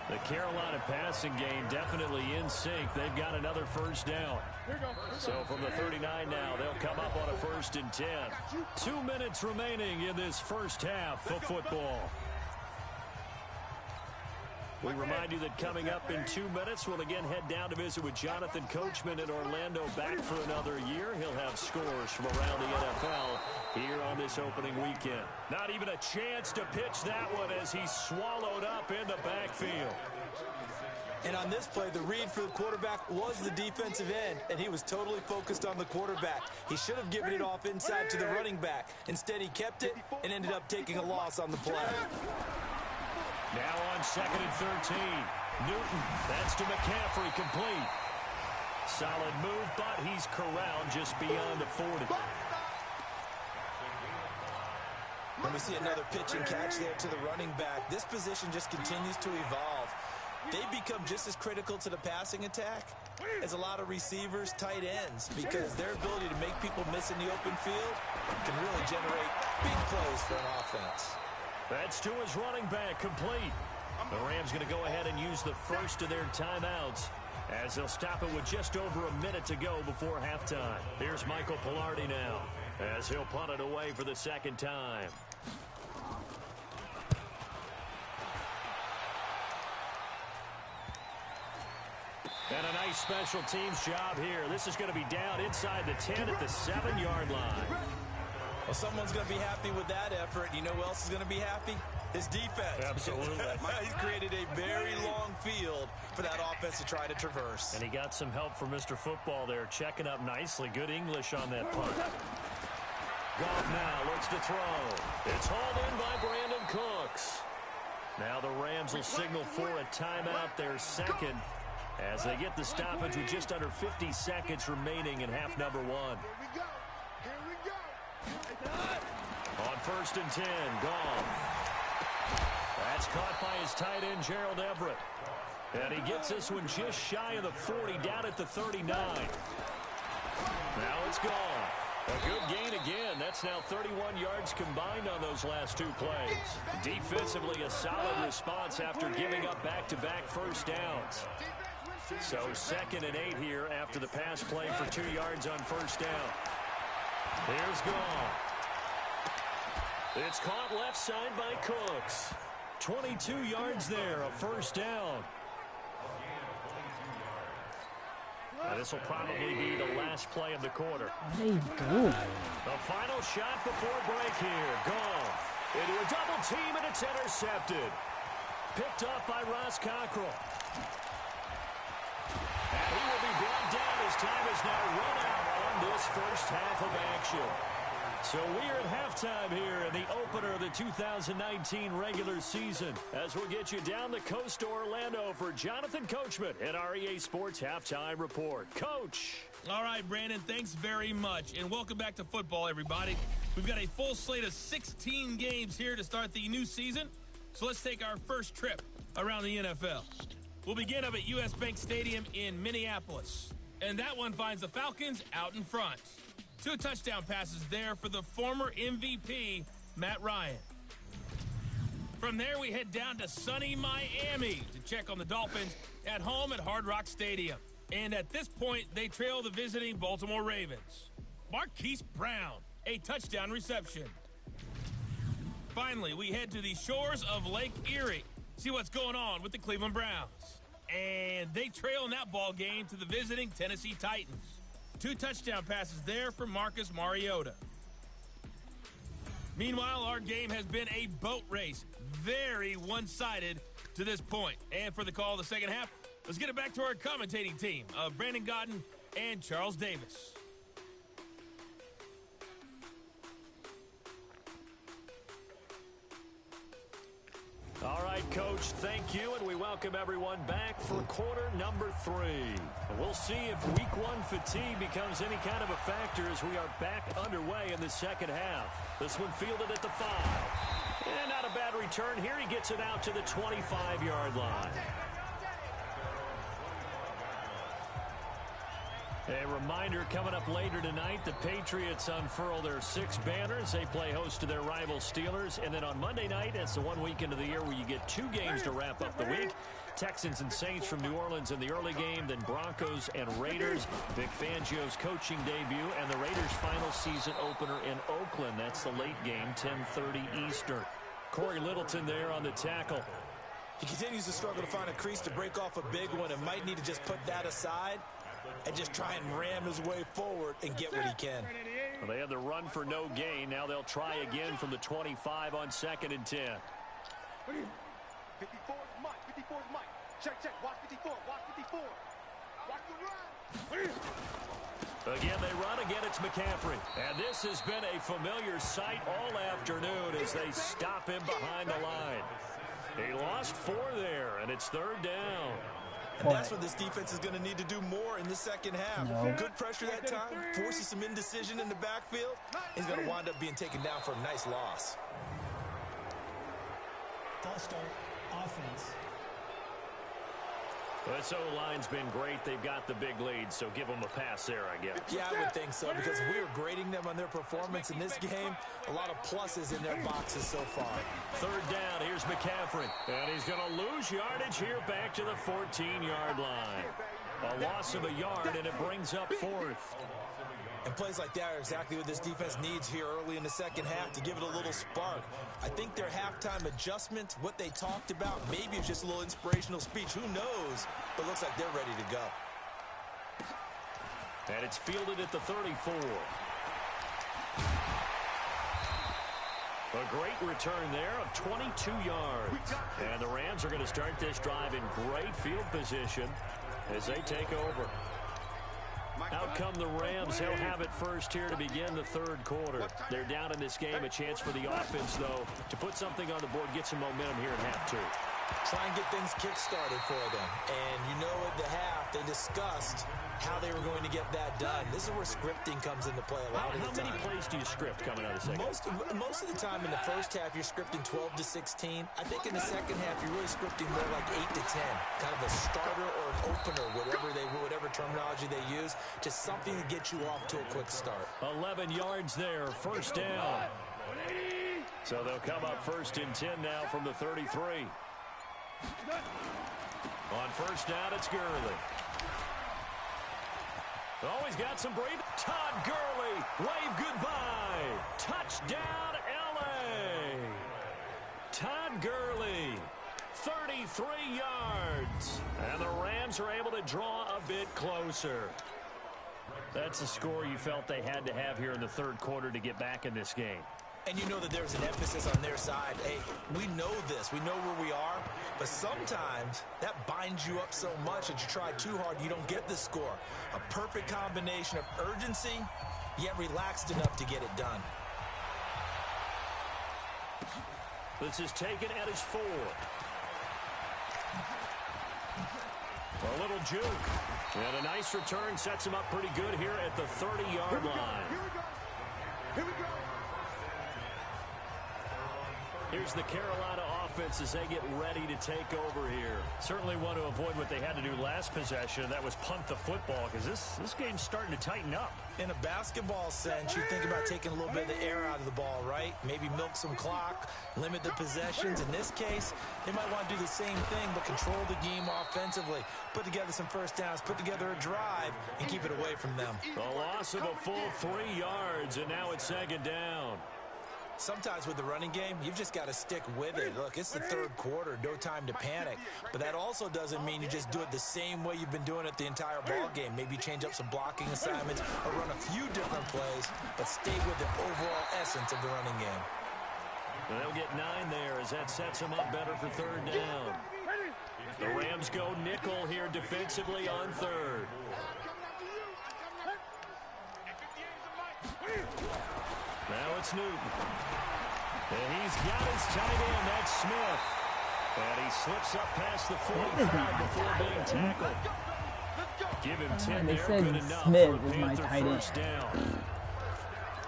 The Carolina passing game definitely in sync. They've got another first down. So from the 39 now, they'll come up on a 1st and 10. 2 minutes remaining in this first half of football. We remind you that coming up in 2 minutes, we'll again head down to visit with Jonathan Coachman in Orlando, back for another year. He'll have scores from around the NFL here on this opening weekend. Not even a chance to pitch that one as he's swallowed up in the backfield. And on this play, the read for the quarterback was the defensive end, and he was totally focused on the quarterback. He should have given it off inside to the running back. Instead, he kept it and ended up taking a loss on the play. Now on 2nd and 13. Newton, that's to McCaffrey, complete. Solid move, but he's corralled just beyond the 40. And we see another pitch and catch there to the running back. This position just continues to evolve. They become just as critical to the passing attack as a lot of receivers, tight ends, because their ability to make people miss in the open field can really generate big plays for an offense. That's to his running back, complete. The Rams going to go ahead and use the first of their timeouts as they'll stop it with just over a minute to go before halftime. Here's Michael Pilardi now as he'll punt it away for the second time. And a nice special teams job here. This is going to be down inside the 10 at the 7-yard line. Well, someone's going to be happy with that effort. You know who else is going to be happy? His defense. Absolutely. He's created a very long field for that offense to try to traverse. And he got some help from Mr. Football there, checking up nicely. Good English on that punt. Goff now looks to throw. It's hauled in by Brandon Cooks. Now the Rams will signal for a timeout, their second, as they get the stoppage with just under 50 seconds remaining in half number 1. On 1st and 10, Goff. That's caught by his tight end, Gerald Everett. And he gets this one just shy of the 40, down at the 39. Now it's gone. A good gain again. That's now 31 yards combined on those last 2 plays. Defensively, a solid response after giving up back-to-back first downs. So 2nd and 8 here after the pass play for 2 yards on first down. Here's Goff. It's caught left side by Cooks. 22 yards there, a first down. This will probably be the last play of the quarter. What are you doing? The final shot before break here. Goff into a double team, and it's intercepted. Picked up by Ross Cockrell. And he will be brought down. His time is now run out on this first half of action. So we are at halftime here in the opener of the 2019 regular season, as we'll get you down the coast to Orlando for Jonathan Coachman and our EA Sports Halftime Report. Coach. All right, Brandon, thanks very much. And welcome back to football, everybody. We've got a full slate of 16 games here to start the new season. So let's take our first trip around the NFL. We'll begin up at US Bank Stadium in Minneapolis. And that one finds the Falcons out in front. 2 touchdown passes there for the former MVP, Matt Ryan. From there, we head down to sunny Miami to check on the Dolphins at home at Hard Rock Stadium. And at this point, they trail the visiting Baltimore Ravens. Marquise Brown, a touchdown reception. Finally, we head to the shores of Lake Erie, see what's going on with the Cleveland Browns. And they trail in that ball game to the visiting Tennessee Titans. 2 touchdown passes there for Marcus Mariota. Meanwhile, our game has been a boat race. Very one-sided to this point. And for the call of the second half, let's get it back to our commentating team of Brandon Godden and Charles Davis. All right, Coach, thank you, and we welcome everyone back for quarter number 3. And we'll see if week 1 fatigue becomes any kind of a factor as we are back underway in the second half. This one fielded at the 5. And not a bad return here. He gets it out to the 25-yard line. A reminder coming up later tonight, the Patriots unfurl their 6 banners. They play host to their rival Steelers. And then on Monday night, it's the one weekend of the year where you get 2 games to wrap up the week. Texans and Saints from New Orleans in the early game, then Broncos and Raiders. Vic Fangio's coaching debut and the Raiders' final season opener in Oakland. That's the late game, 10:30 Eastern. Corey Littleton there on the tackle. He continues to struggle to find a crease to break off a big one and might need to just put that aside and just try and ram his way forward and get what he can. Well, they had the run for no gain. Now they'll try again from the 25 on 2nd and 10. 54 is Mike. 54 is Mike. Check. Watch 54. Watch 54. Watch the run. Again, they run. Again, it's McCaffrey. And this has been a familiar sight all afternoon as they stop him behind the line. He lost 4 there, and it's 3rd down. And that's what this defense is going to need to do more in the second half. No. Good pressure that time, forces some indecision in the backfield. He's going to wind up being taken down for a nice loss. False start, offense. This O-line's been great. They've got the big lead, so give them a pass there, I guess. Yeah, I would think so, because if we were grading them on their performance in this game, a lot of pluses in their boxes so far. 3rd down, here's McCaffrey. And he's going to lose yardage here back to the 14-yard line. A loss of a yard, and it brings up 4th. And plays like that are exactly what this defense needs here early in the second half to give it a little spark. I think their halftime adjustment, what they talked about, maybe it's just a little inspirational speech. Who knows? But it looks like they're ready to go. And it's fielded at the 34. A great return there of 22 yards. And the Rams are going to start this drive in great field position as they take over. Out come the Rams. They'll have it first here to begin the 3rd quarter. They're down in this game. A chance for the offense, though, to put something on the board, get some momentum here in half 2. Try and get things kick-started for them. And you know at the half, they discussed how they were going to get that done. This is where scripting comes into play a lot of the time. How many plays do you script coming out of the second? Most of the time in the first half, you're scripting 12 to 16. I think in the second half, you're really scripting more like 8 to 10. Kind of a starter or an opener, whatever terminology they use. Just something to get you off to a quick start. 11 yards there, first down. So they'll come up first and 10 now from the 33. On first down, it's Gurley. Oh, he's got some breathing. Todd Gurley, wave goodbye. Touchdown, L.A. Todd Gurley, 33 yards. And the Rams are able to draw a bit closer. That's a score you felt they had to have here in the third quarter to get back in this game. And you know that there's an emphasis on their side. Hey, we know this. We know where we are. But sometimes that binds you up so much that you try too hard, you don't get the score. A perfect combination of urgency, yet relaxed enough to get it done. This is taken at his 4. A little juke. And a nice return sets him up pretty good here at the 30-yard line. Here we go. Here's the Carolina offense as they get ready to take over here. Certainly want to avoid what they had to do last possession. That was punt the football, because this game's starting to tighten up. In a basketball sense, you think about taking a little bit of the air out of the ball, right? Maybe milk some clock, limit the possessions. In this case, they might want to do the same thing, but control the game offensively. Put together some first downs, put together a drive, and keep it away from them. A loss of a full 3 yards, and now it's second down. Sometimes with the running game, you've just got to stick with it. Look, it's the third quarter, no time to panic. But that also doesn't mean you just do it the same way you've been doing it the entire ball game. Maybe change up some blocking assignments or run a few different plays, but stay with the overall essence of the running game. And they'll get 9 there as that sets them up better for third down. The Rams go nickel here defensively on third. Now it's Newton. And he's got his tight end, that's Smith. And he slips up past the 45 before being tackled. Give him 10 They there, said good enough Smith for a is my Panther tight end. first down.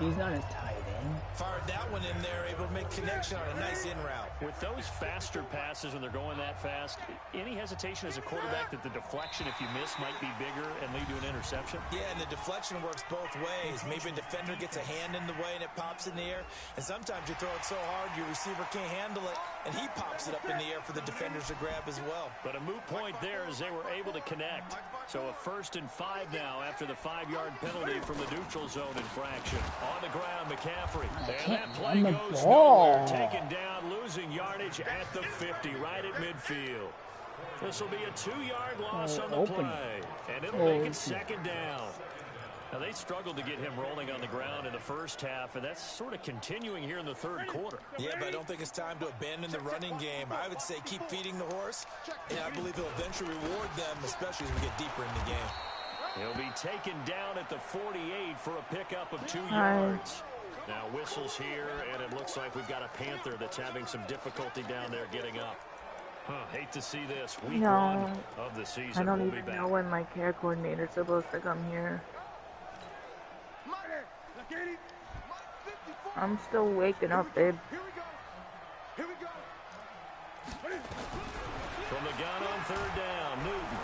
He's not a tight end. Fired that one in there, able to make connection on a nice in route. With those faster passes when they're going that fast, any hesitation as a quarterback that the deflection, if you miss, might be bigger and lead to an interception? Yeah, and the deflection works both ways. Maybe a defender gets a hand in the way and it pops in the air. And sometimes you throw it so hard your receiver can't handle it, and he pops it up in the air for the defenders to grab as well. But a moot point there as they were able to connect. So a 1st and 5 now after the 5-yard penalty from the neutral zone infraction. On the ground, McCaffrey. And that play goes nowhere. Taken down, losing yardage at the 50, right at midfield. This will be a 2-yard loss on the play. And it'll make it second down. Now, they struggled to get him rolling on the ground in the first half, and that's sort of continuing here in the third quarter. Yeah, but I don't think it's time to abandon the running game. I would say keep feeding the horse, and I believe he'll eventually reward them, especially as we get deeper in the game. He'll be taken down at the 48 for a pickup of 2 yards. Now whistles here, and it looks like we've got a Panther that's having some difficulty down there getting up. Hate to see this. Week 1 of the season. I don't even know when my care coordinator's supposed to come here. I'm still waking up, babe. Here we go. From the gun on third down, Newton.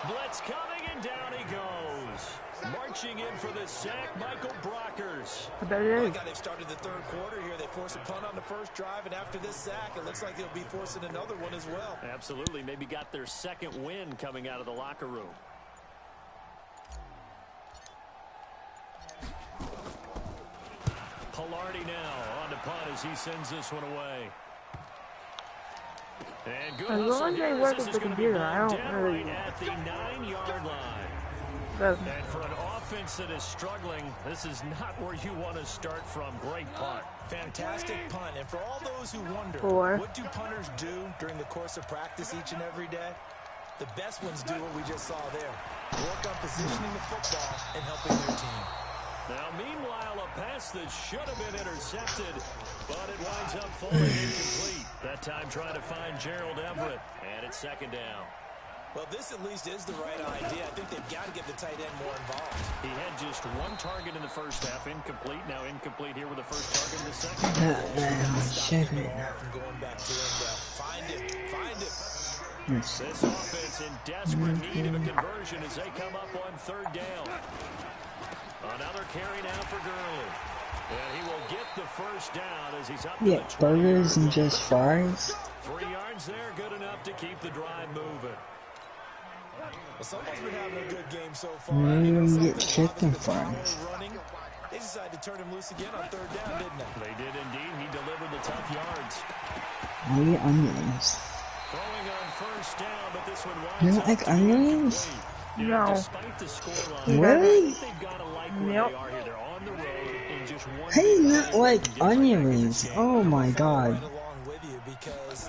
Blitz coming, and down he goes. Marching in for the sack, Michael Brockers. I bet it is. They've started the third quarter here. They force a punt on the first drive, and after this sack, it looks like they'll be forcing another one as well. Absolutely. Maybe got their second win coming out of the locker room. Pilardi now on the punt as he sends this one away. And good As long as I work with the computer, I don't really... Right at the 9-yard line. Doesn't. And for an offense that is struggling, this is not where you want to start from. Great punt. Fantastic punt. And for all those who wonder, what do punters do during the course of practice each and every day? The best ones do what we just saw there. Work on positioning the football and helping their team. Now, meanwhile, a pass that should have been intercepted, but it winds up falling incomplete. That time trying to find Gerald Everett. And it's second down. Well, this at least is the right idea. I think they've got to get the tight end more involved. He had just one target in the first half, incomplete. Now incomplete here with the first target in the second. Stop the ball from going back to him. Find him. This offense in desperate need of a conversion as they come up on third down. Another carry now for Gurley. And he will get the first down as he's up to the 20. Burgers and just fries. 3 yards there, good enough to keep the drive moving. Well, someone's been having a good game so far. You get chicken fries. They decided to turn him loose again on third down, didn't they? They did indeed. He delivered the tough yards. I eat onions. Throwing on first down, but this one You don't like onions? No. Despite the scoreline, Really? they've got to like where Nope. they are here. They're on the road in just one. How do you not like onion rings? Oh my god. Right along with you because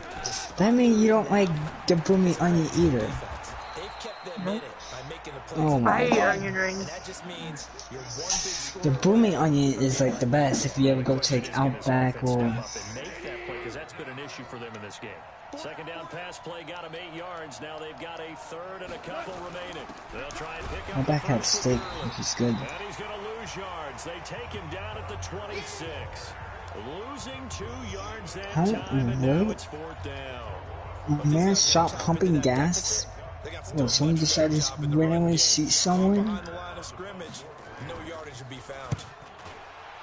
That means you don't like the boomy onion either. they've kept them in it by making the plays. Oh I my eat god. onion rings. And that just means you're one big score. The booming onion is like the best if you ever go take Outback or... Step up and make that play because that's been an issue for them in this game. Second down pass play got him 8 yards. Now they've got a third and a couple remaining. They'll try and pick up Outback the had first steak, with which is good. And he's going to lose yards. They take him down at the 26. Losing 2 yards that How time, and now really? it's fourth down. A man shot pumping gas? Well, someone decided to randomly shoot someone? Behind the line of scrimmage, no yardage to be found.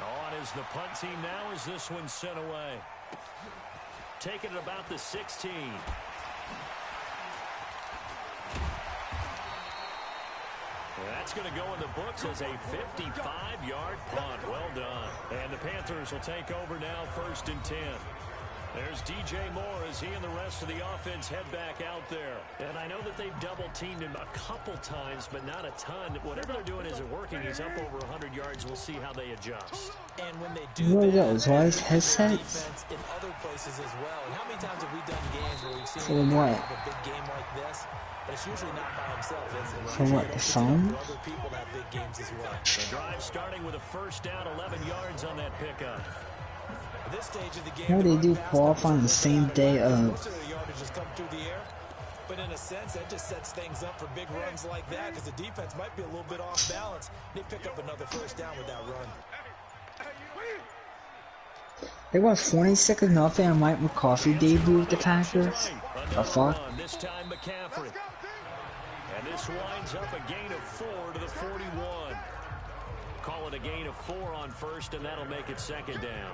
On is the punt team now as this one's sent away. Taking it about the 16. That's going to go in the books as a 55-yard punt. Well done. And the Panthers will take over now, 1st and 10. There's DJ Moore as he and the rest of the offense head back out there. And I know that they've double-teamed him a couple times, but not a ton. Whatever they're doing isn't working. He's up over 100 yards. We'll see how they adjust. And when they do What are that, those, wise they headsets? defense in other places as well. And how many times have we done games where we've seen For him what? have a big game like this? But it's usually not by himself, is it? For what, the phone? Other people have big games as well. The drive starting with a first down, 11 yards on that pickup. At this stage of the game, How do they do the run pass qualify on the same day of... most of the yardage has come through the air. But in a sense, that just sets things up for big runs like that because the defense might be a little bit off balance. They pick up another first down with that run. They won 46-0 and Mike McCarthy debuted with the Packers. A fuck? This time McCaffrey. And this winds up a gain of 4 to the 41. Call it a gain of 4 on first, and that'll make it second down.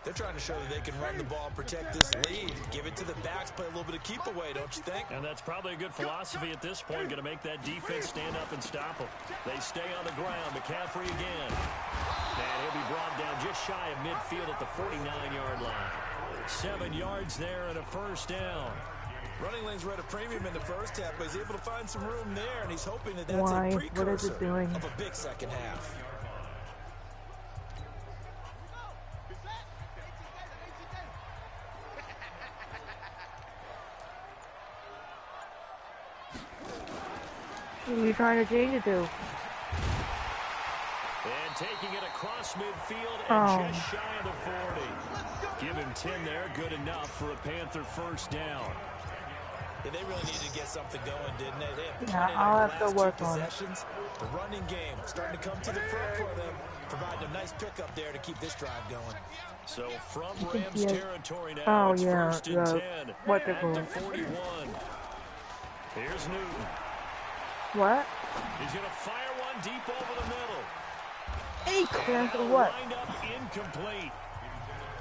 They're trying to show that they can run the ball and protect this lead. Give it to the backs, play a little bit of keep away, don't you think? And that's probably a good philosophy at this point. Going to make that defense stand up and stop them. They stay on the ground. McCaffrey again. And he'll be brought down just shy of midfield at the 49-yard line. 7 yards there and a first down. Running lanes were at a premium in the first half, but he's able to find some room there, and he's hoping that that's Why? a What is precursor it doing? of a big second half. What are you trying to change it to? And taking it across midfield and just shy of the 40. Give him 10 there, good enough for a Panther first down. Yeah, they really needed to get something going, didn't they? They have Yeah, I'll have to work on it. The running game starting to come to the front for them, providing a nice pickup there to keep this drive going. So from Rams territory now, Oh, it's yeah, 1st and 10 what they're at going. the 41. Here's Newton. What? He's going to fire one deep over the middle. Cancel what? Lined up incomplete.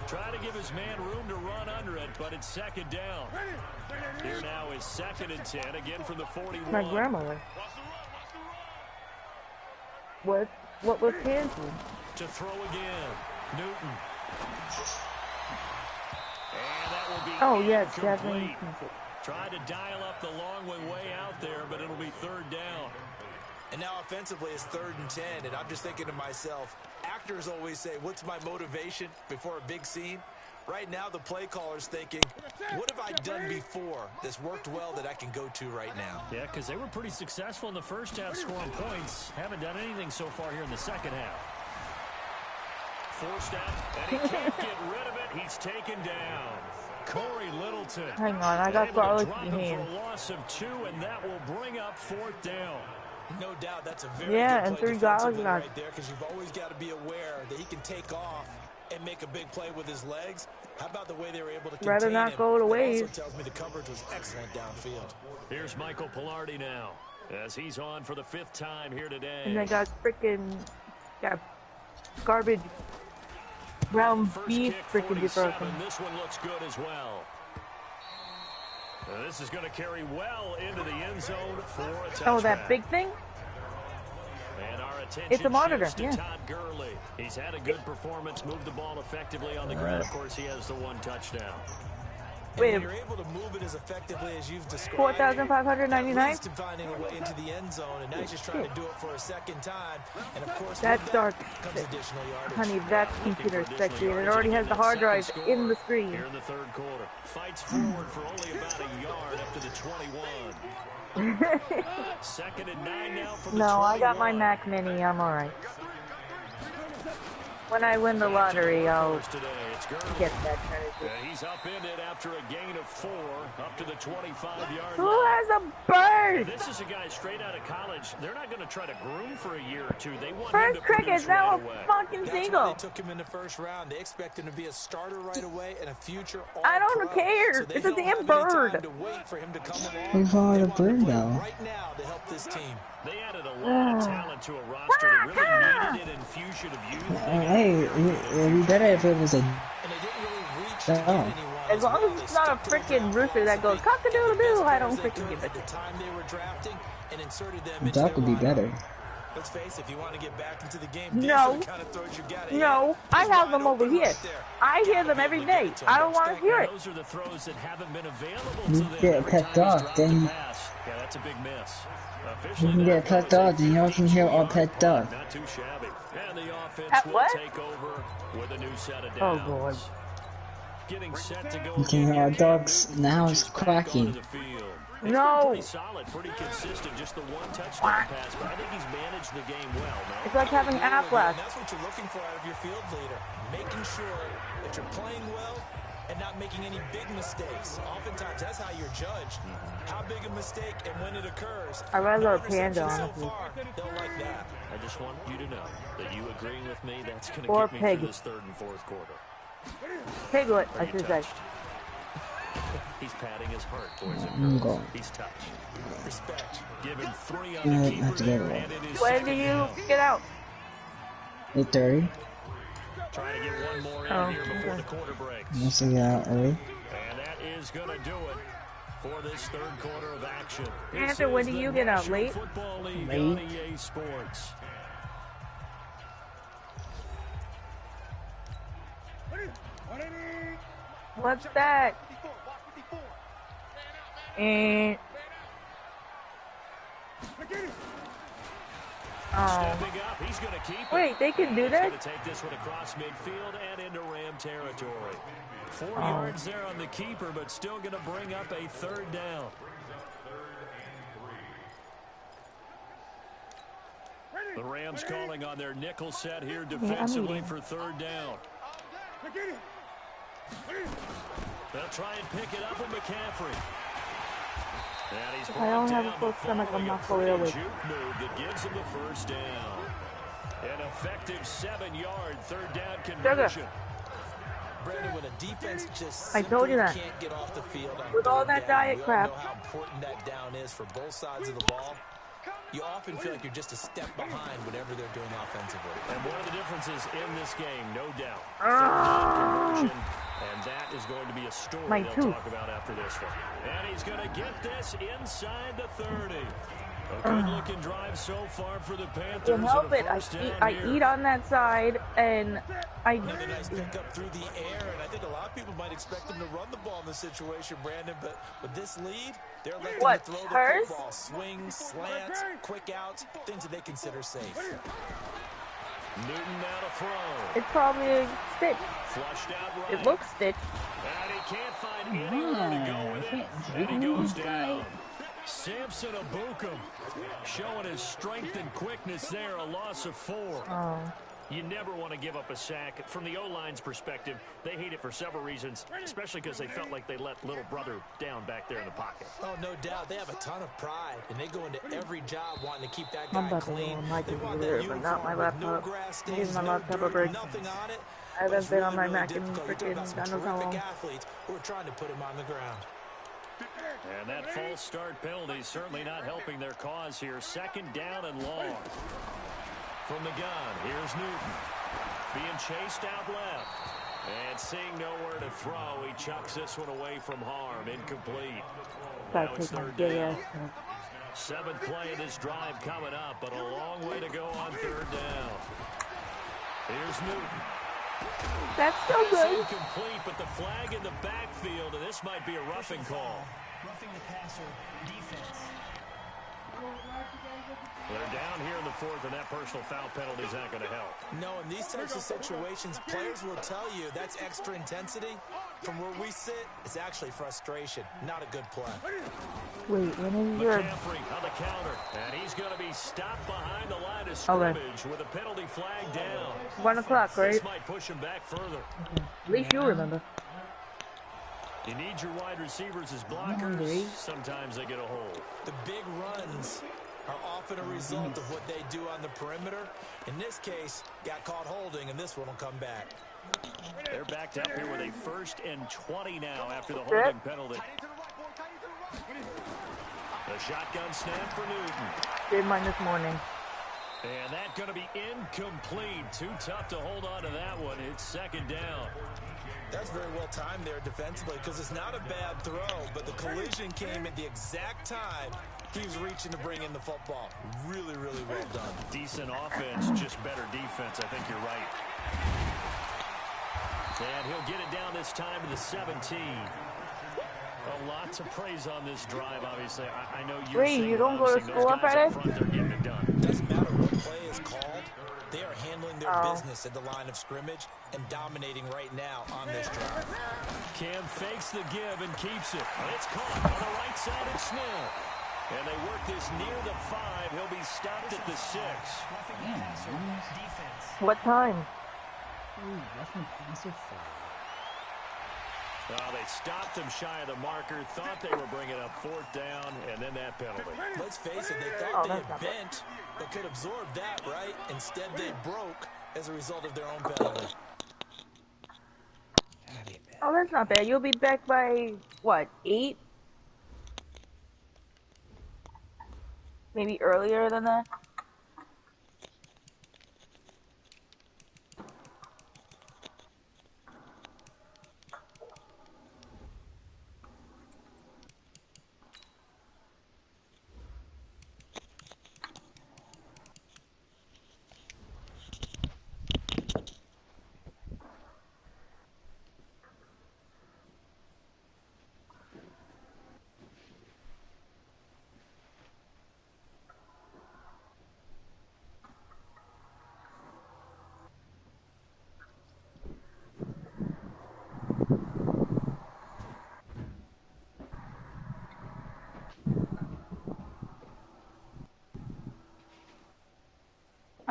Try to give his man room to run under it, but it's second down. Here now is 2nd and 10, again from the 41. My grandmother. What was canceled? To throw again. Newton. And that will be Oh, yes, incomplete. definitely canceled. Try to dial up the long way out there, but it'll be 3rd down. And now offensively it's 3rd and 10, and I'm just thinking to myself, actors always say, what's my motivation before a big scene? Right now the play caller's thinking, what have I done before that's worked well that I can go to right now? Yeah, because they were pretty successful in the first half scoring points. Haven't done anything so far here in the second half. Forced out, and he can't get rid of it. He's taken down. Corey Littleton. Hang on, I got Able to garlic drop in him hand. for a loss of 2, and that will bring up 4th down. No doubt that's a very Yeah, good and play 3 garlic defensively nuts. right there, because you've always got to be aware that he can take off and make a big play with his legs. How about the way they were able to contain Rather not him? go to That waste. also tells me the coverage was excellent downfield. Here's Michael Pilardi now, as he's on for the 5th time here today. And they got garbage brown beef freaking broken. This one looks good as well. This is going to carry well into the end zone for a touchback. Oh, that big thing? And our attention It's a monitor, shifts to yeah. Todd Gurley. He's had a good performance, moved the ball effectively on the ground. Of course, he has the 1 touchdown. Wait, When you're able to move it as effectively as you've described, 4,599? that leads to finding a way into the end zone, and now he's just trying to do it for a second time. And of course, That's with dark. that comes additional yardage. Honey, that's computer sexy, and it already has the hard drive in the screen. Here in the 3rd quarter. Fights forward for only about a yard up to the 21. 2nd and 9 now from the 21. No, I got my Mac Mini. I'm alright. When I win the lottery, I'll get that kind of thing. He's upended after a gain of 4 up to the 25-yard Who line. has a bird? This is a guy straight out of college. They're not going to try to groom for a year or 2. They want him First to cricket, produce now right a away. fucking That's why single. they took him in the 1st round. They expect him to be a starter right away and a future I don't all-pro. care. So they It's a don't damn have any bird. time to wait for him to come along. Who's on They the want to bird play now? right now to help this team. They added a lot of talent to a roster that really needed an infusion of youth. Hey, it would be better if it was a And they didn't really reach to get Oh. anyone As long well. as it's They not a stuck to their freaking guns. rooster that goes cock-a-doodle-doo, I don't freaking give At the it. time they were drafting and inserted them a into duck their would be lineup. better. Let's face it, if you want to get back into the game, No. these are the kind of throws you gotta No, hit. I He's have wide them over open here. right there. I hear them every day. I don't want to hear it. Those are the throws that haven't been available You to can them. get Every pet time he's dog, dropped then a you- pass. Yeah, that's a big miss. You Officially, can get a pet dog, then y'all can hear all pet dog. Not too shabby. And the offense At will what? take over with a new set of Oh, downs. God. Getting set to go You can again. hear our dogs now is Just back onto quacking. the field. No. Pretty solid, pretty consistent. Just the 1 touchdown pass, but I think he's managed the game well. No? It's like having And Aflac. that's what you're looking for out of your field leader. Making sure that you're playing well and not making any big mistakes. Oftentimes, that's how you're judged. How big a mistake and when it occurs. I'd rather No a panda, interception so honestly. far. They'll like that. I just want you to know that you agreeing with me, that's going to Or get me pig. through this 3rd and 4th quarter. Piglet, Are I you should say. touched? He's patting his heart, boys and I'm girls. going. He's touched. Respect. Give him 3 on Yeah, the I keeper have to get there, it. and it is When do 2nd you down. get out? 8:30. Trying to get one more in Oh, here before okay. the quarter breaks. Let's get out early. And that is going to do it for this 3rd quarter of action. Panther, when do you get out? Late? Football League Late? on EA Sports. What's that? And oh, Stepping up, he's going to keep it. wait, they can do He's that? going to take this one across midfield and into Ram territory. 4 Oh. yards there on the keeper, but still going to bring up a 3rd down. The Rams calling on their nickel set here defensively for 3rd down. They'll try and pick it up with McCaffrey. And he's If I don't have a brought full down stomach, I'm not following for a real pretty with juke move that gives him the 1st down. An effective 7-yard 3rd down conversion. Brandon, when a defense just I told you that. simply can't get off the field on With all 3rd that down, diet we all crap. know how important that down is for both sides of the ball. You often feel like you're just a step behind whatever they're doing offensively. And one of the differences in this game, no doubt, 3rd down conversion, and that is going to be a story My they'll tooth. talk about after this one. And he's going to get this inside the 30. A good-looking drive so far for the Panthers. Can't help and a it. first down I here. eat on that side, and Another nice pickup through the air, and I think a lot of people might expect them to run the ball in this situation, Brandon, but with this lead, they're electing What, to throw the hers? football. Swings, slants, quick outs, things that they consider safe. Newton now to throw. it's probably a stitch. Flushed out right. It looks stitch. And he can't find anywhere to go with it. And he goes down. Samson Abukum showing his strength and quickness there. A loss of 4. Oh, You never want to give up a sack. From the O-line's perspective, they hate it for several reasons, especially because they felt like they let little brother down back there in the pocket. Oh, no doubt. They have a ton of pride, and they go into every job wanting to keep that I'm guy about to go clean. on my They want computer, that but not my uniform with no laptop. grass I'm using stains, my no laptop a dirt, break. nothing on it. I But haven't it's been really, on my really Mac in difficult. You're talking freaking about some God knows how terrific long. athletes who are trying to put him on the ground. And that false start penalty certainly not helping their cause here. Second down and long. From the gun, here's Newton. Being chased out left. And seeing nowhere to throw, he chucks this one away from harm. Incomplete. Now it's third down. Seventh play of this drive coming up, but a long way to go on third down. Here's Newton. That's so good. Incomplete, but the flag in the backfield, and this might be a roughing call. Roughing the passer, defense. They're down here in the fourth, and that personal foul penalty is not going to help. No, in these types of situations, players will tell you that's extra intensity. From where we sit, it's actually frustration, not a good play. Wait, when is your... McCaffrey on the counter, and he's going to be stopped behind the line of scrimmage with a penalty flag down. 1 o'clock, right? This might push him back further. At least you remember. You need your wide receivers as blockers. Sometimes they get a hold. The big runs are often a result of what they do on the perimeter. In this case, got caught holding, and this one will come back. They're backed up here with a 1st and 20 now after the holding penalty. The shotgun snap for Newton. Did mine this morning. And that's going to be incomplete. Too tough to hold on to that one. It's second down. That's very well timed there defensively because it's not a bad throw, but the collision came at the exact time he was reaching to bring in the football. Really, really well done. Decent offense, just better defense. I think you're right. And he'll get it down this time to the 17. A lot to praise on this drive, obviously. I know you're Wait, saying you don't go to school on Friday? They're getting it done. Doesn't matter what play is called. They are handling their business at the line of scrimmage and dominating right now on this drive. Cam fakes the give and keeps it. And it's caught on the right side of Smith. And they work this near the 5. He'll be stopped at the 6. Roughing the passer, defense. What time? Ooh, roughing the passer 5. Well, they stopped him shy of the marker, thought they were bringing up 4th down, and then that penalty. Let's face it, they thought they had bent, but could absorb that, right? Instead, they broke as a result of their own penalty. Oh, that's not bad. You'll be back by, what, 8? Maybe earlier than that?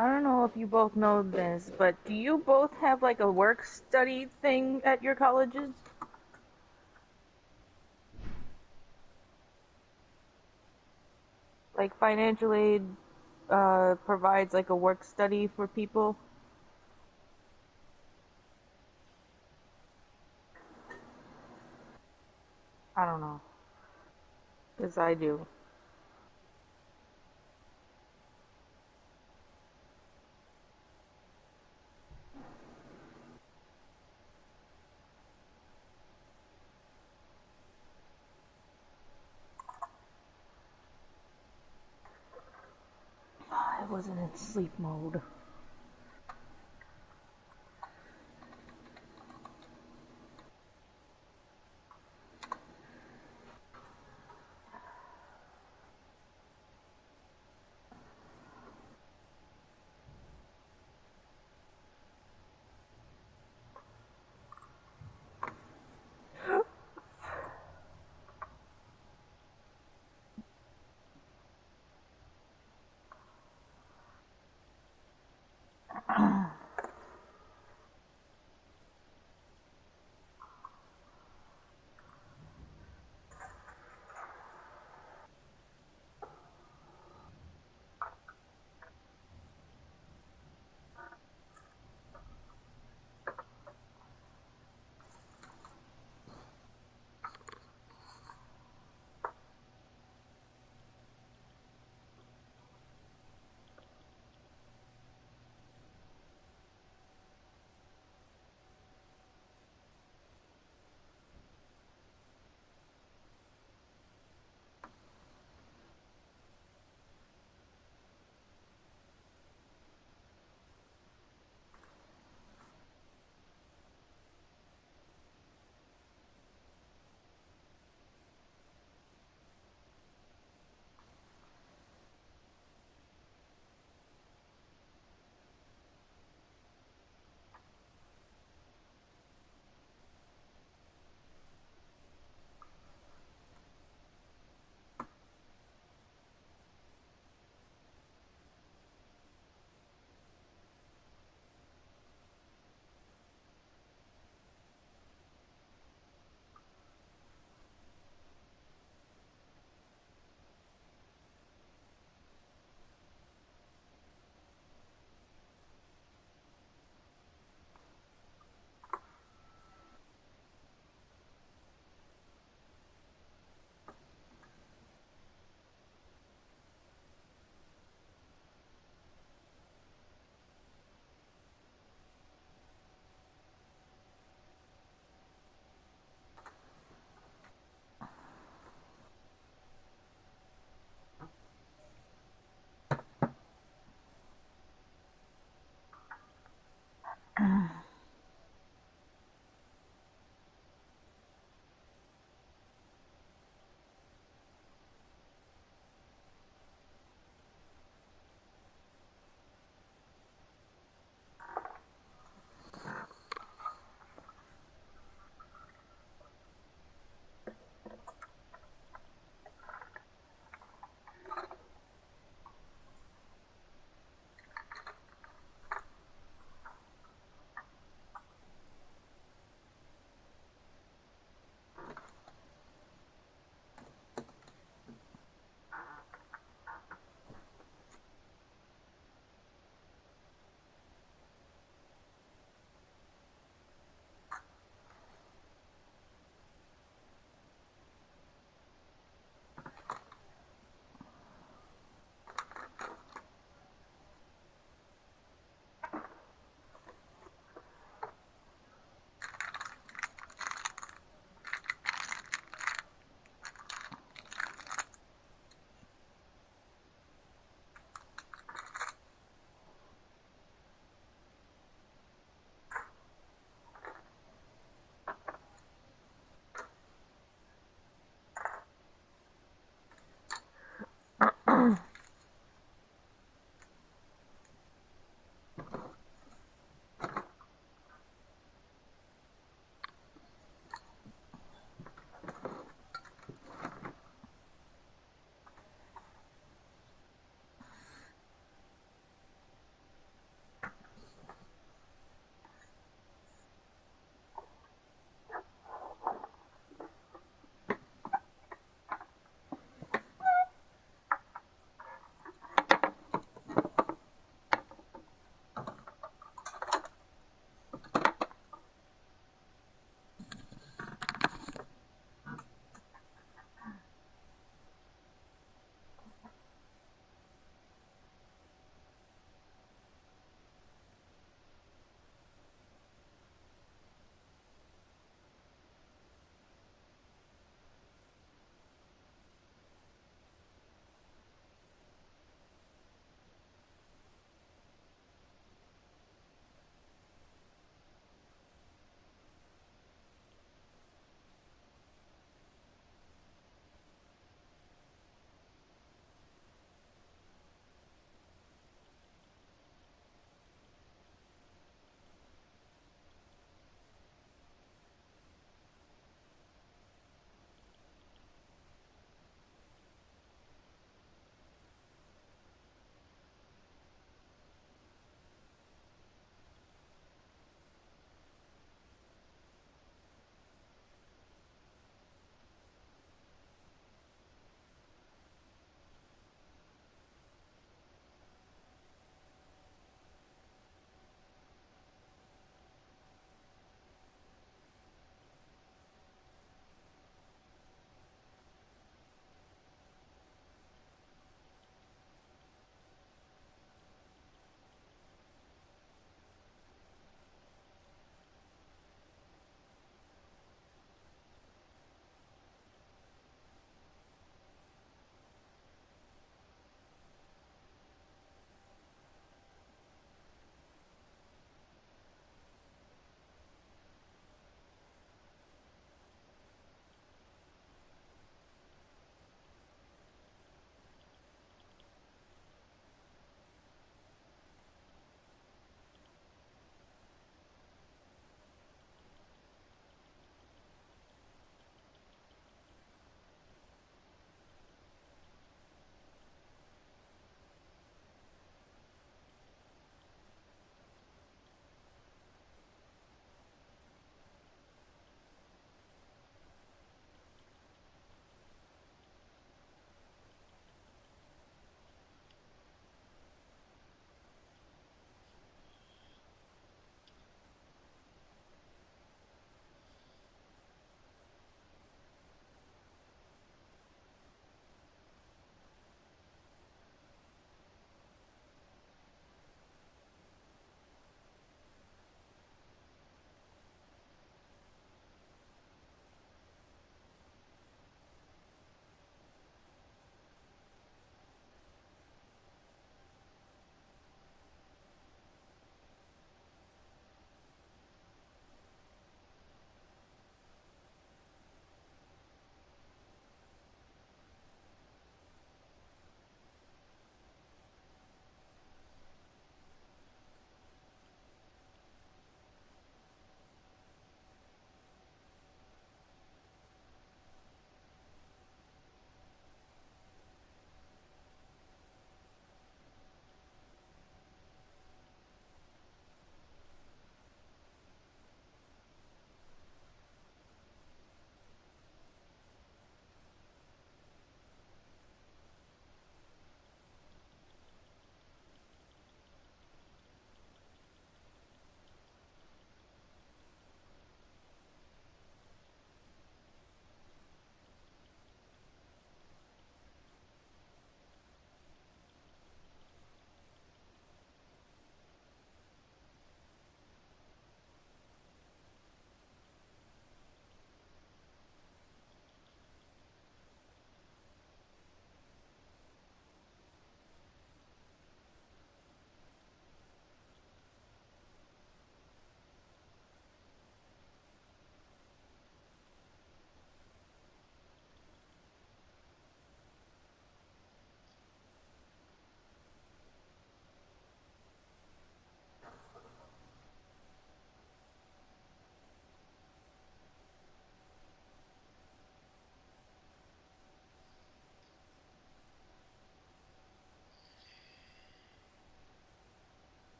I don't know if you both know this, but do you both have like a work study thing at your colleges? Like financial aid provides like a work study for people? I don't know. 'Cause I do. I wasn't in sleep mode.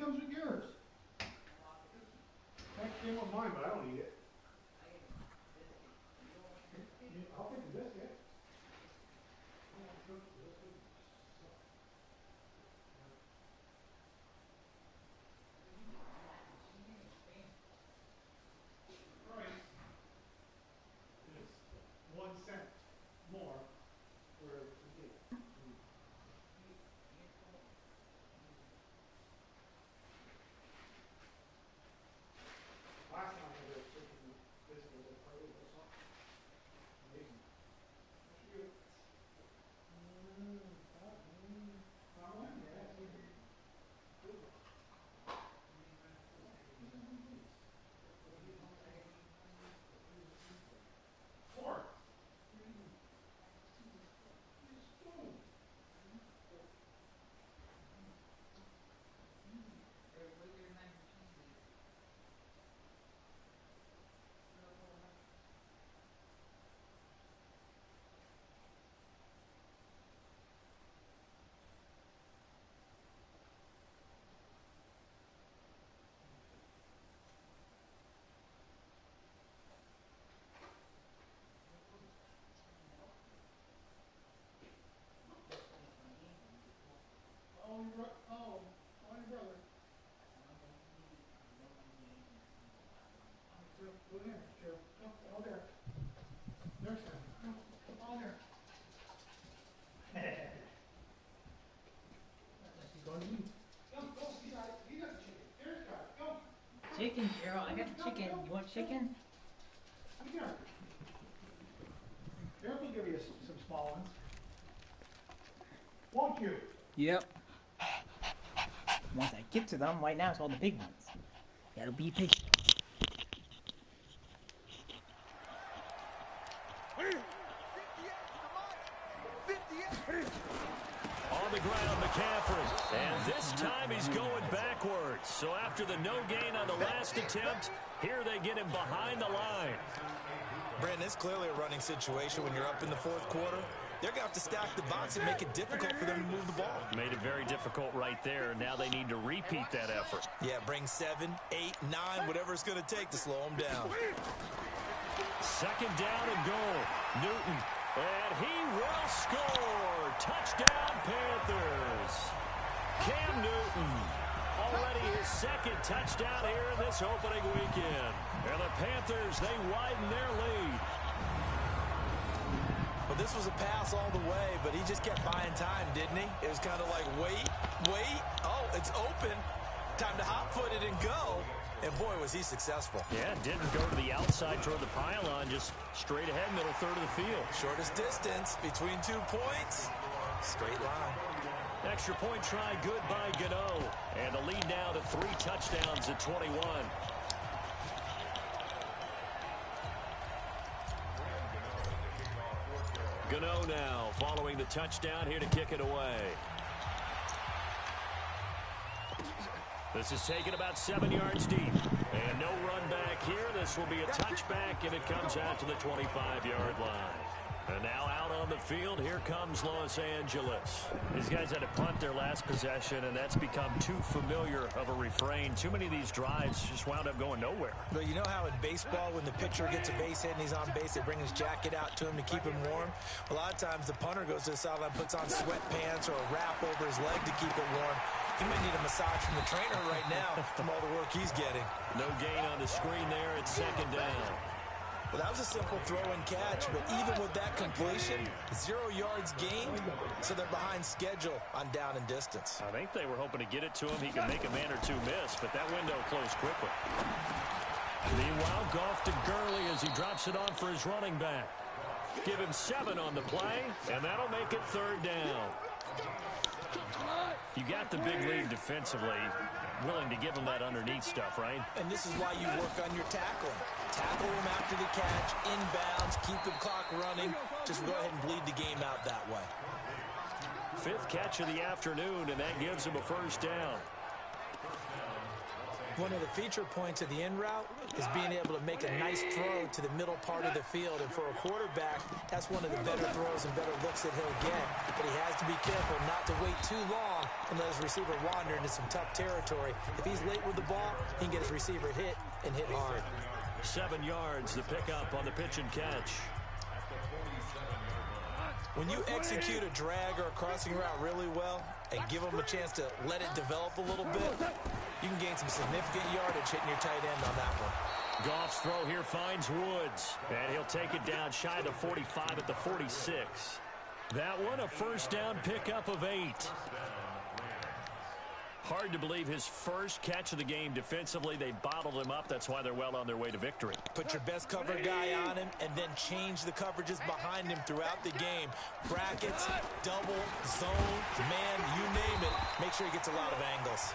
comes with yours. That came with mine, but I don't eat it. I'll take the biscuit. Price is 1 cent more for the deal. Last time I had a chicken biscuit with a party or something. Amazing. What should you do? Pork. Oh, your brother. Go there, Joe. Go, all there. There's him. Go, all there. Go, you. Go, you got it. You got the chicken. There's got it. Go. Chicken, Gerald. I got the chicken. You want chicken? Come here. Eric will give you some small ones. Won't you? Yep. Once I get to them, right now it's all the big ones. Gotta be patient. On the ground, McCaffrey. And this time he's going backwards. So after the no gain on the last attempt, here they get him behind the line. Brandon, it's clearly a running situation when you're up in the fourth quarter. They're going to have to stack the box and make it difficult for them to move the ball. Made it very difficult right there. Now they need to repeat that effort. Yeah, bring 7, 8, 9, whatever it's going to take to slow them down. Second down and goal. Newton. And he will score. Touchdown, Panthers. Cam Newton. Already his second touchdown here in this opening weekend. And the Panthers, they widen their lead. Well, this was a pass all the way, but he just kept buying time, didn't he? It was kind of like, wait. Oh, it's open. Time to hot-foot it and go. And boy, was he successful. Yeah, didn't go to the outside toward the pylon, just straight ahead, middle third of the field. Shortest distance between 2 points. Straight line. Extra point try, good by Gano. And the lead now to 3 touchdowns at 21. Gano now following the touchdown here to kick it away. This is taken about 7 yards deep. And no run back here. This will be a touchback, and it comes out to the 25-yard line. And now out on the field, here comes Los Angeles. These guys had to punt their last possession, and that's become too familiar of a refrain. Too many of these drives just wound up going nowhere. But you know how in baseball, when the pitcher gets a base hit and he's on base, they bring his jacket out to him to keep him warm? A lot of times the punter goes to the sideline, puts on sweatpants or a wrap over his leg to keep it warm. He might need a massage from the trainer right now from all the work he's getting. No gain on the screen there. It's second down. Well, that was a simple throw and catch, but even with that completion, 0 yards gained, so they're behind schedule on down and distance. I think they were hoping to get it to him. He can make a man or two miss, but that window closed quickly. Meanwhile, Goff to Gurley as he drops it on for his running back. Give him 7 on the play, and that'll make it third down. You got the big lead defensively. Willing to give him that underneath stuff, right? And this is why you work on your tackling. Tackle him after the catch, inbounds, keep the clock running. Just go ahead and bleed the game out that way. 5th catch of the afternoon, and that gives him a first down. One of the feature points of the in route is being able to make a nice throw to the middle part of the field. And for a quarterback, that's one of the better throws and better looks that he'll get. But he has to be careful not to wait too long and let his receiver wander into some tough territory. If he's late with the ball, he can get his receiver hit and hit hard. 7 yards, the pickup on the pitch and catch. When you execute a drag or a crossing route really well and give them a chance to let it develop a little bit, you can gain some significant yardage hitting your tight end on that one. Goff's throw here finds Woods, and he'll take it down shy of the 45 at the 46. That one a first down pickup of 8. Hard to believe his first catch of the game defensively. They bottled him up. That's why they're well on their way to victory. Put your best cover guy on him and then change the coverages behind him throughout the game. Brackets, double, zone, man, you name it. Make sure he gets a lot of angles.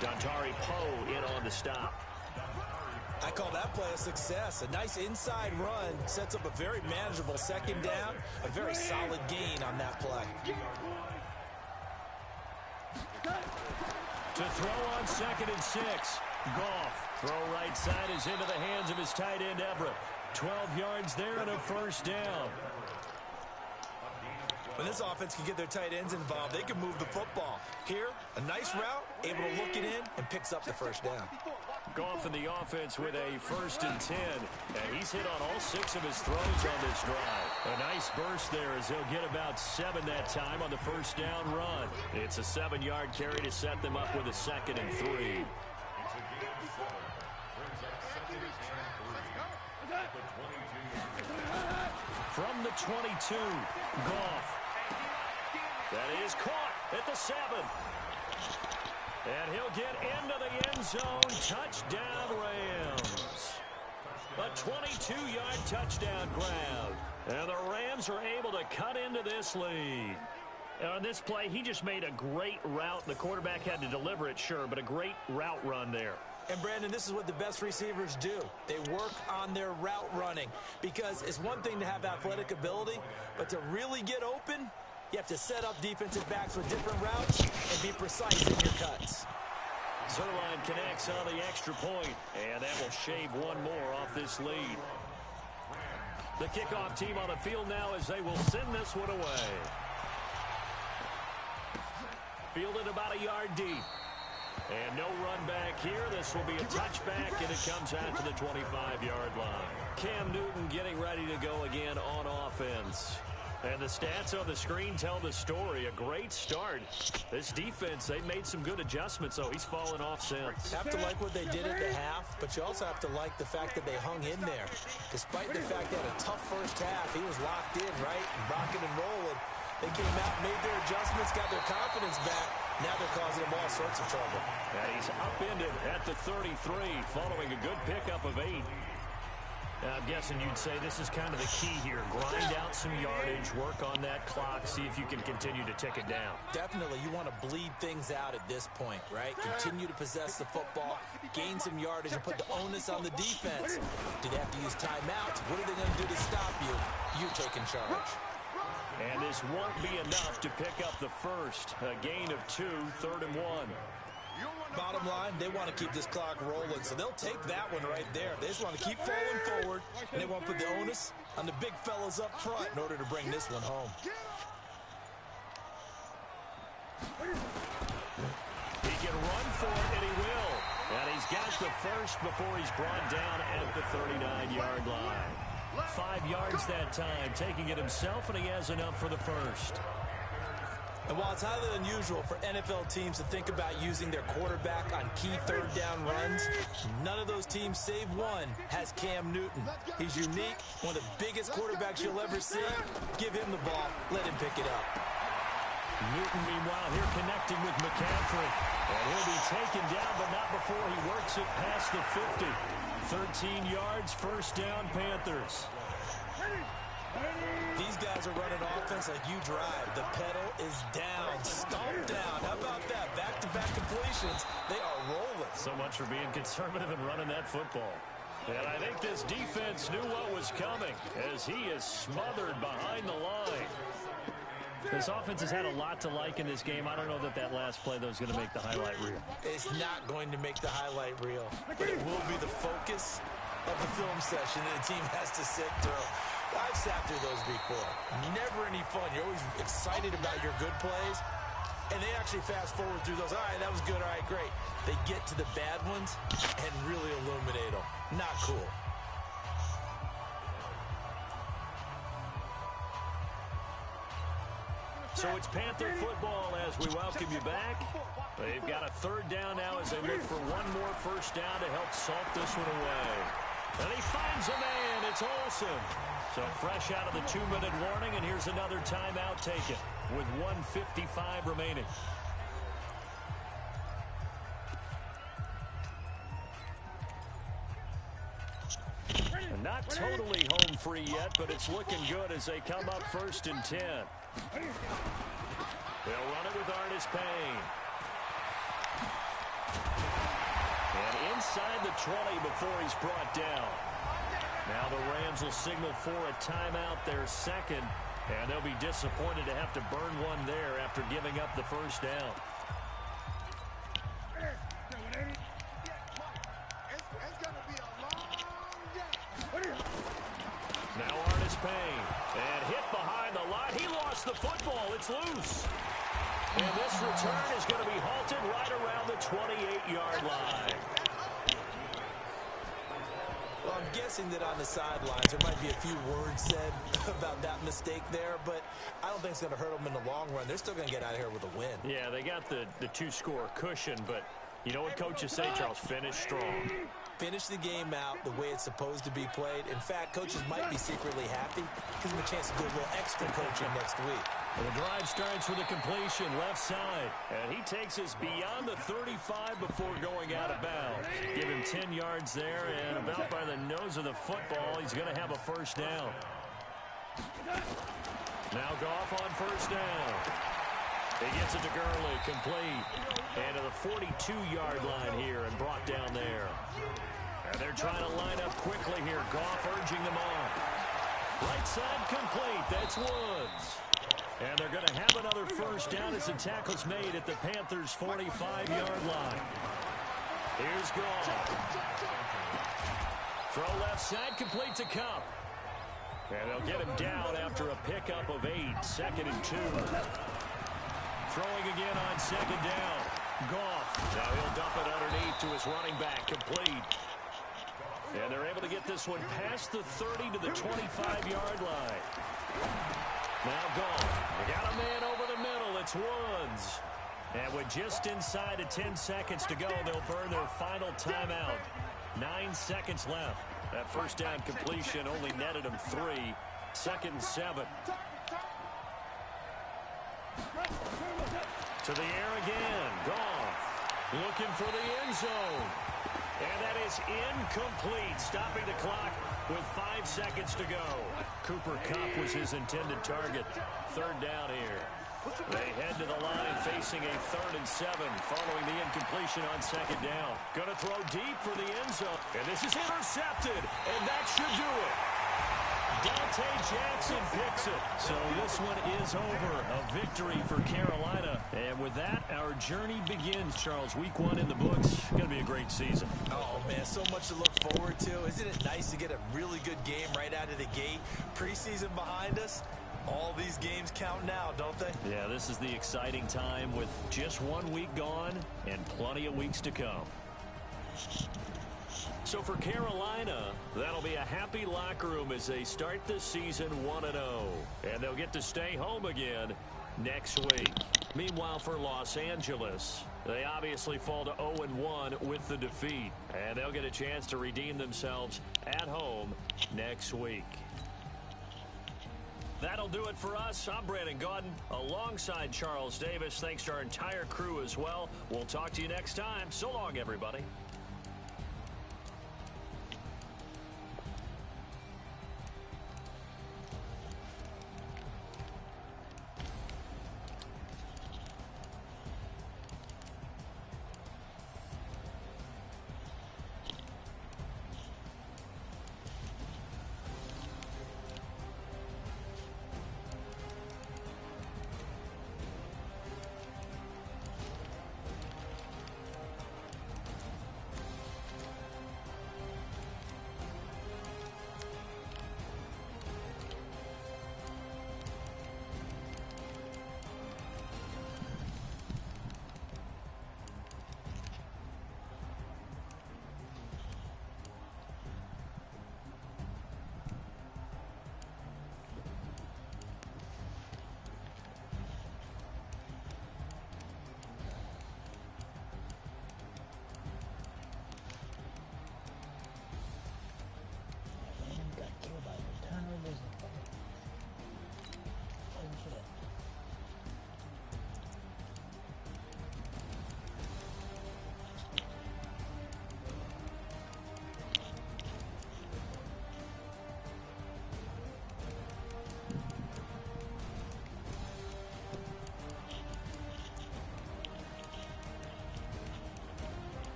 Dontari Poe in on the stop. I call that play a success. A nice inside run sets up a very manageable second down. A very solid gain on that play. To throw on 2nd and 6. Goff. Throw right side is into the hands of his tight end Everett. 12 yards there and a first down. When this offense can get their tight ends involved, they can move the football. Here, a nice route, able to look it in, and picks up the first down. Goff in the offense with a 1st and 10. And he's hit on all 6 of his throws on this drive. A nice burst there as he'll get about 7 that time on the first down run. It's a 7-yard carry to set them up with a 2nd and 3. From the 22, Goff. That is caught at the 7. And he'll get into the end zone. Touchdown, Rams. A 22-yard touchdown grab. And the Rams are able to cut into this lead. And on this play, he just made a great route. The quarterback had to deliver it, sure, but a great route run there. And, Brandon, this is what the best receivers do. They work on their route running because it's one thing to have athletic ability, but to really get open, you have to set up defensive backs with different routes and be precise in your cuts. Zerline connects on the extra point, and that will shave one more off this lead. The kickoff team on the field now as they will send this one away. Fielded about a yard deep. And no run back here. This will be a touchback, and it comes out to the 25-yard line. Cam Newton getting ready to go again on offense. And the stats on the screen tell the story. A great start. This defense, they've made some good adjustments, so he's fallen off since. Have to like what they did at the half, but you also have to like the fact that they hung in there. Despite the fact they had a tough first half, he was locked in, right? Rocking and rolling. They came out, made their adjustments, got their confidence back. Now they're causing them all sorts of trouble. And he's upended at the 33 following a good pickup of 8. Now, I'm guessing you'd say this is kind of the key here. Grind out some yardage, work on that clock, see if you can continue to tick it down. Definitely, you want to bleed things out at this point, right? Continue to possess the football, gain some yardage, and put the onus on the defense. Do they have to use timeouts? What are they going to do to stop you? You're taking charge. And this won't be enough to pick up the first. A gain of 2, 3rd and 1. Bottom line, they want to keep this clock rolling, so they'll take that one right there. They just want to keep falling forward, and they want to put the onus on the big fellas up front in order to bring this one home. He can run for it, and he will. And he's got the first before he's brought down at the 39-yard line. 5 yards that time, taking it himself, and he has enough for the first. And while it's highly unusual for NFL teams to think about using their quarterback on key 3rd down runs, none of those teams, save one, has Cam Newton. He's unique, one of the biggest quarterbacks you'll ever see. Give him the ball, let him pick it up. Newton, meanwhile, here connecting with McCaffrey. And he'll be taken down, but not before he works it past the 50. 13 yards, first down, Panthers. These guys are running offense like you drive. The pedal is down, stomp down. How about that? Back-to-back completions. They are rolling. So much for being conservative and running that football. And I think this defense knew what was coming as he is smothered behind the line. This offense has had a lot to like in this game. I don't know that that last play, though, is going to make the highlight reel. It's not going to make the highlight reel, but it will be the focus of the film session that the team has to sit through. I've sat through those before. Never any fun. You're always excited about your good plays, and they actually fast forward through those. All right, that was good. All right, great. They get to the bad ones and really illuminate them. Not cool. So it's Panther football as we welcome you back. They've got a third down now as they look for one more first down to help salt this one away. And he finds a man. It's Olsen. So fresh out of the 2-minute warning, and here's another timeout taken with 1:55 remaining. And not totally home free yet, but it's looking good as they come up 1st and 10. They'll run it with Artis Payne. And inside the 20 before he's brought down. Now the Rams will signal for a timeout, their second, and they'll be disappointed to have to burn one there after giving up the first down. Now Artis Payne, and hit behind the line. He lost the football. It's loose. And this return is going to be halted right around the 28-yard line. Well, I'm guessing that on the sidelines there might be a few words said about that mistake there, but I don't think it's going to hurt them in the long run. They're still going to get out of here with a win. Yeah, they got the 2-score cushion, but you know what coaches say, Charles? Finish strong. Finish the game out the way it's supposed to be played. In fact, coaches might be secretly happy. Gives them a chance to do a little extra coaching next week. Well, the drive starts with a completion left side. And he takes us beyond the 35 before going out of bounds. Give him 10 yards there, and about by the nose of the football, he's going to have a first down. Now Goff on first down. He gets it to Gurley, complete. And to the 42-yard line here and brought down there. And they're trying to line up quickly here. Goff urging them on. Right side complete. That's Woods. And they're going to have another first down as the tackle's made at the Panthers' 45-yard line. Here's Goff. Throw left side, complete to Cup. And they'll get him down after a pickup of 8, 2nd and 2. Throwing again on 2nd down. Goff. Now he'll dump it underneath to his running back. Complete. And they're able to get this one past the 30 to the 25-yard line. Now Goff. We got a man over the middle. It's Woods. And with just inside of 10 seconds to go, they'll burn their final timeout. 9 seconds left. That first down completion only netted them 3. 2nd and 7. To the air again. Goff looking for the end zone. And that is incomplete. Stopping the clock with 5 seconds to go. Cooper Kupp was his intended target. 3rd down here. They head to the line facing a 3rd and 7 following the incompletion on 2nd down. Going to throw deep for the end zone. And this is intercepted. And that should do it. Dante Jackson picks it. So this one is over. A victory for Carolina. And with that, our journey begins, Charles. Week 1 in the books. Going to be a great season. Oh, man, so much to look forward to. Isn't it nice to get a really good game right out of the gate? Preseason behind us. All these games count now, don't they? Yeah, this is the exciting time with just 1 week gone and plenty of weeks to come. So for Carolina, that'll be a happy locker room as they start the season 1-0. And they'll get to stay home again next week. Meanwhile, for Los Angeles, they obviously fall to 0-1 with the defeat. And they'll get a chance to redeem themselves at home next week. That'll do it for us. I'm Brandon Gaudin alongside Charles Davis. Thanks to our entire crew as well. We'll talk to you next time. So long, everybody.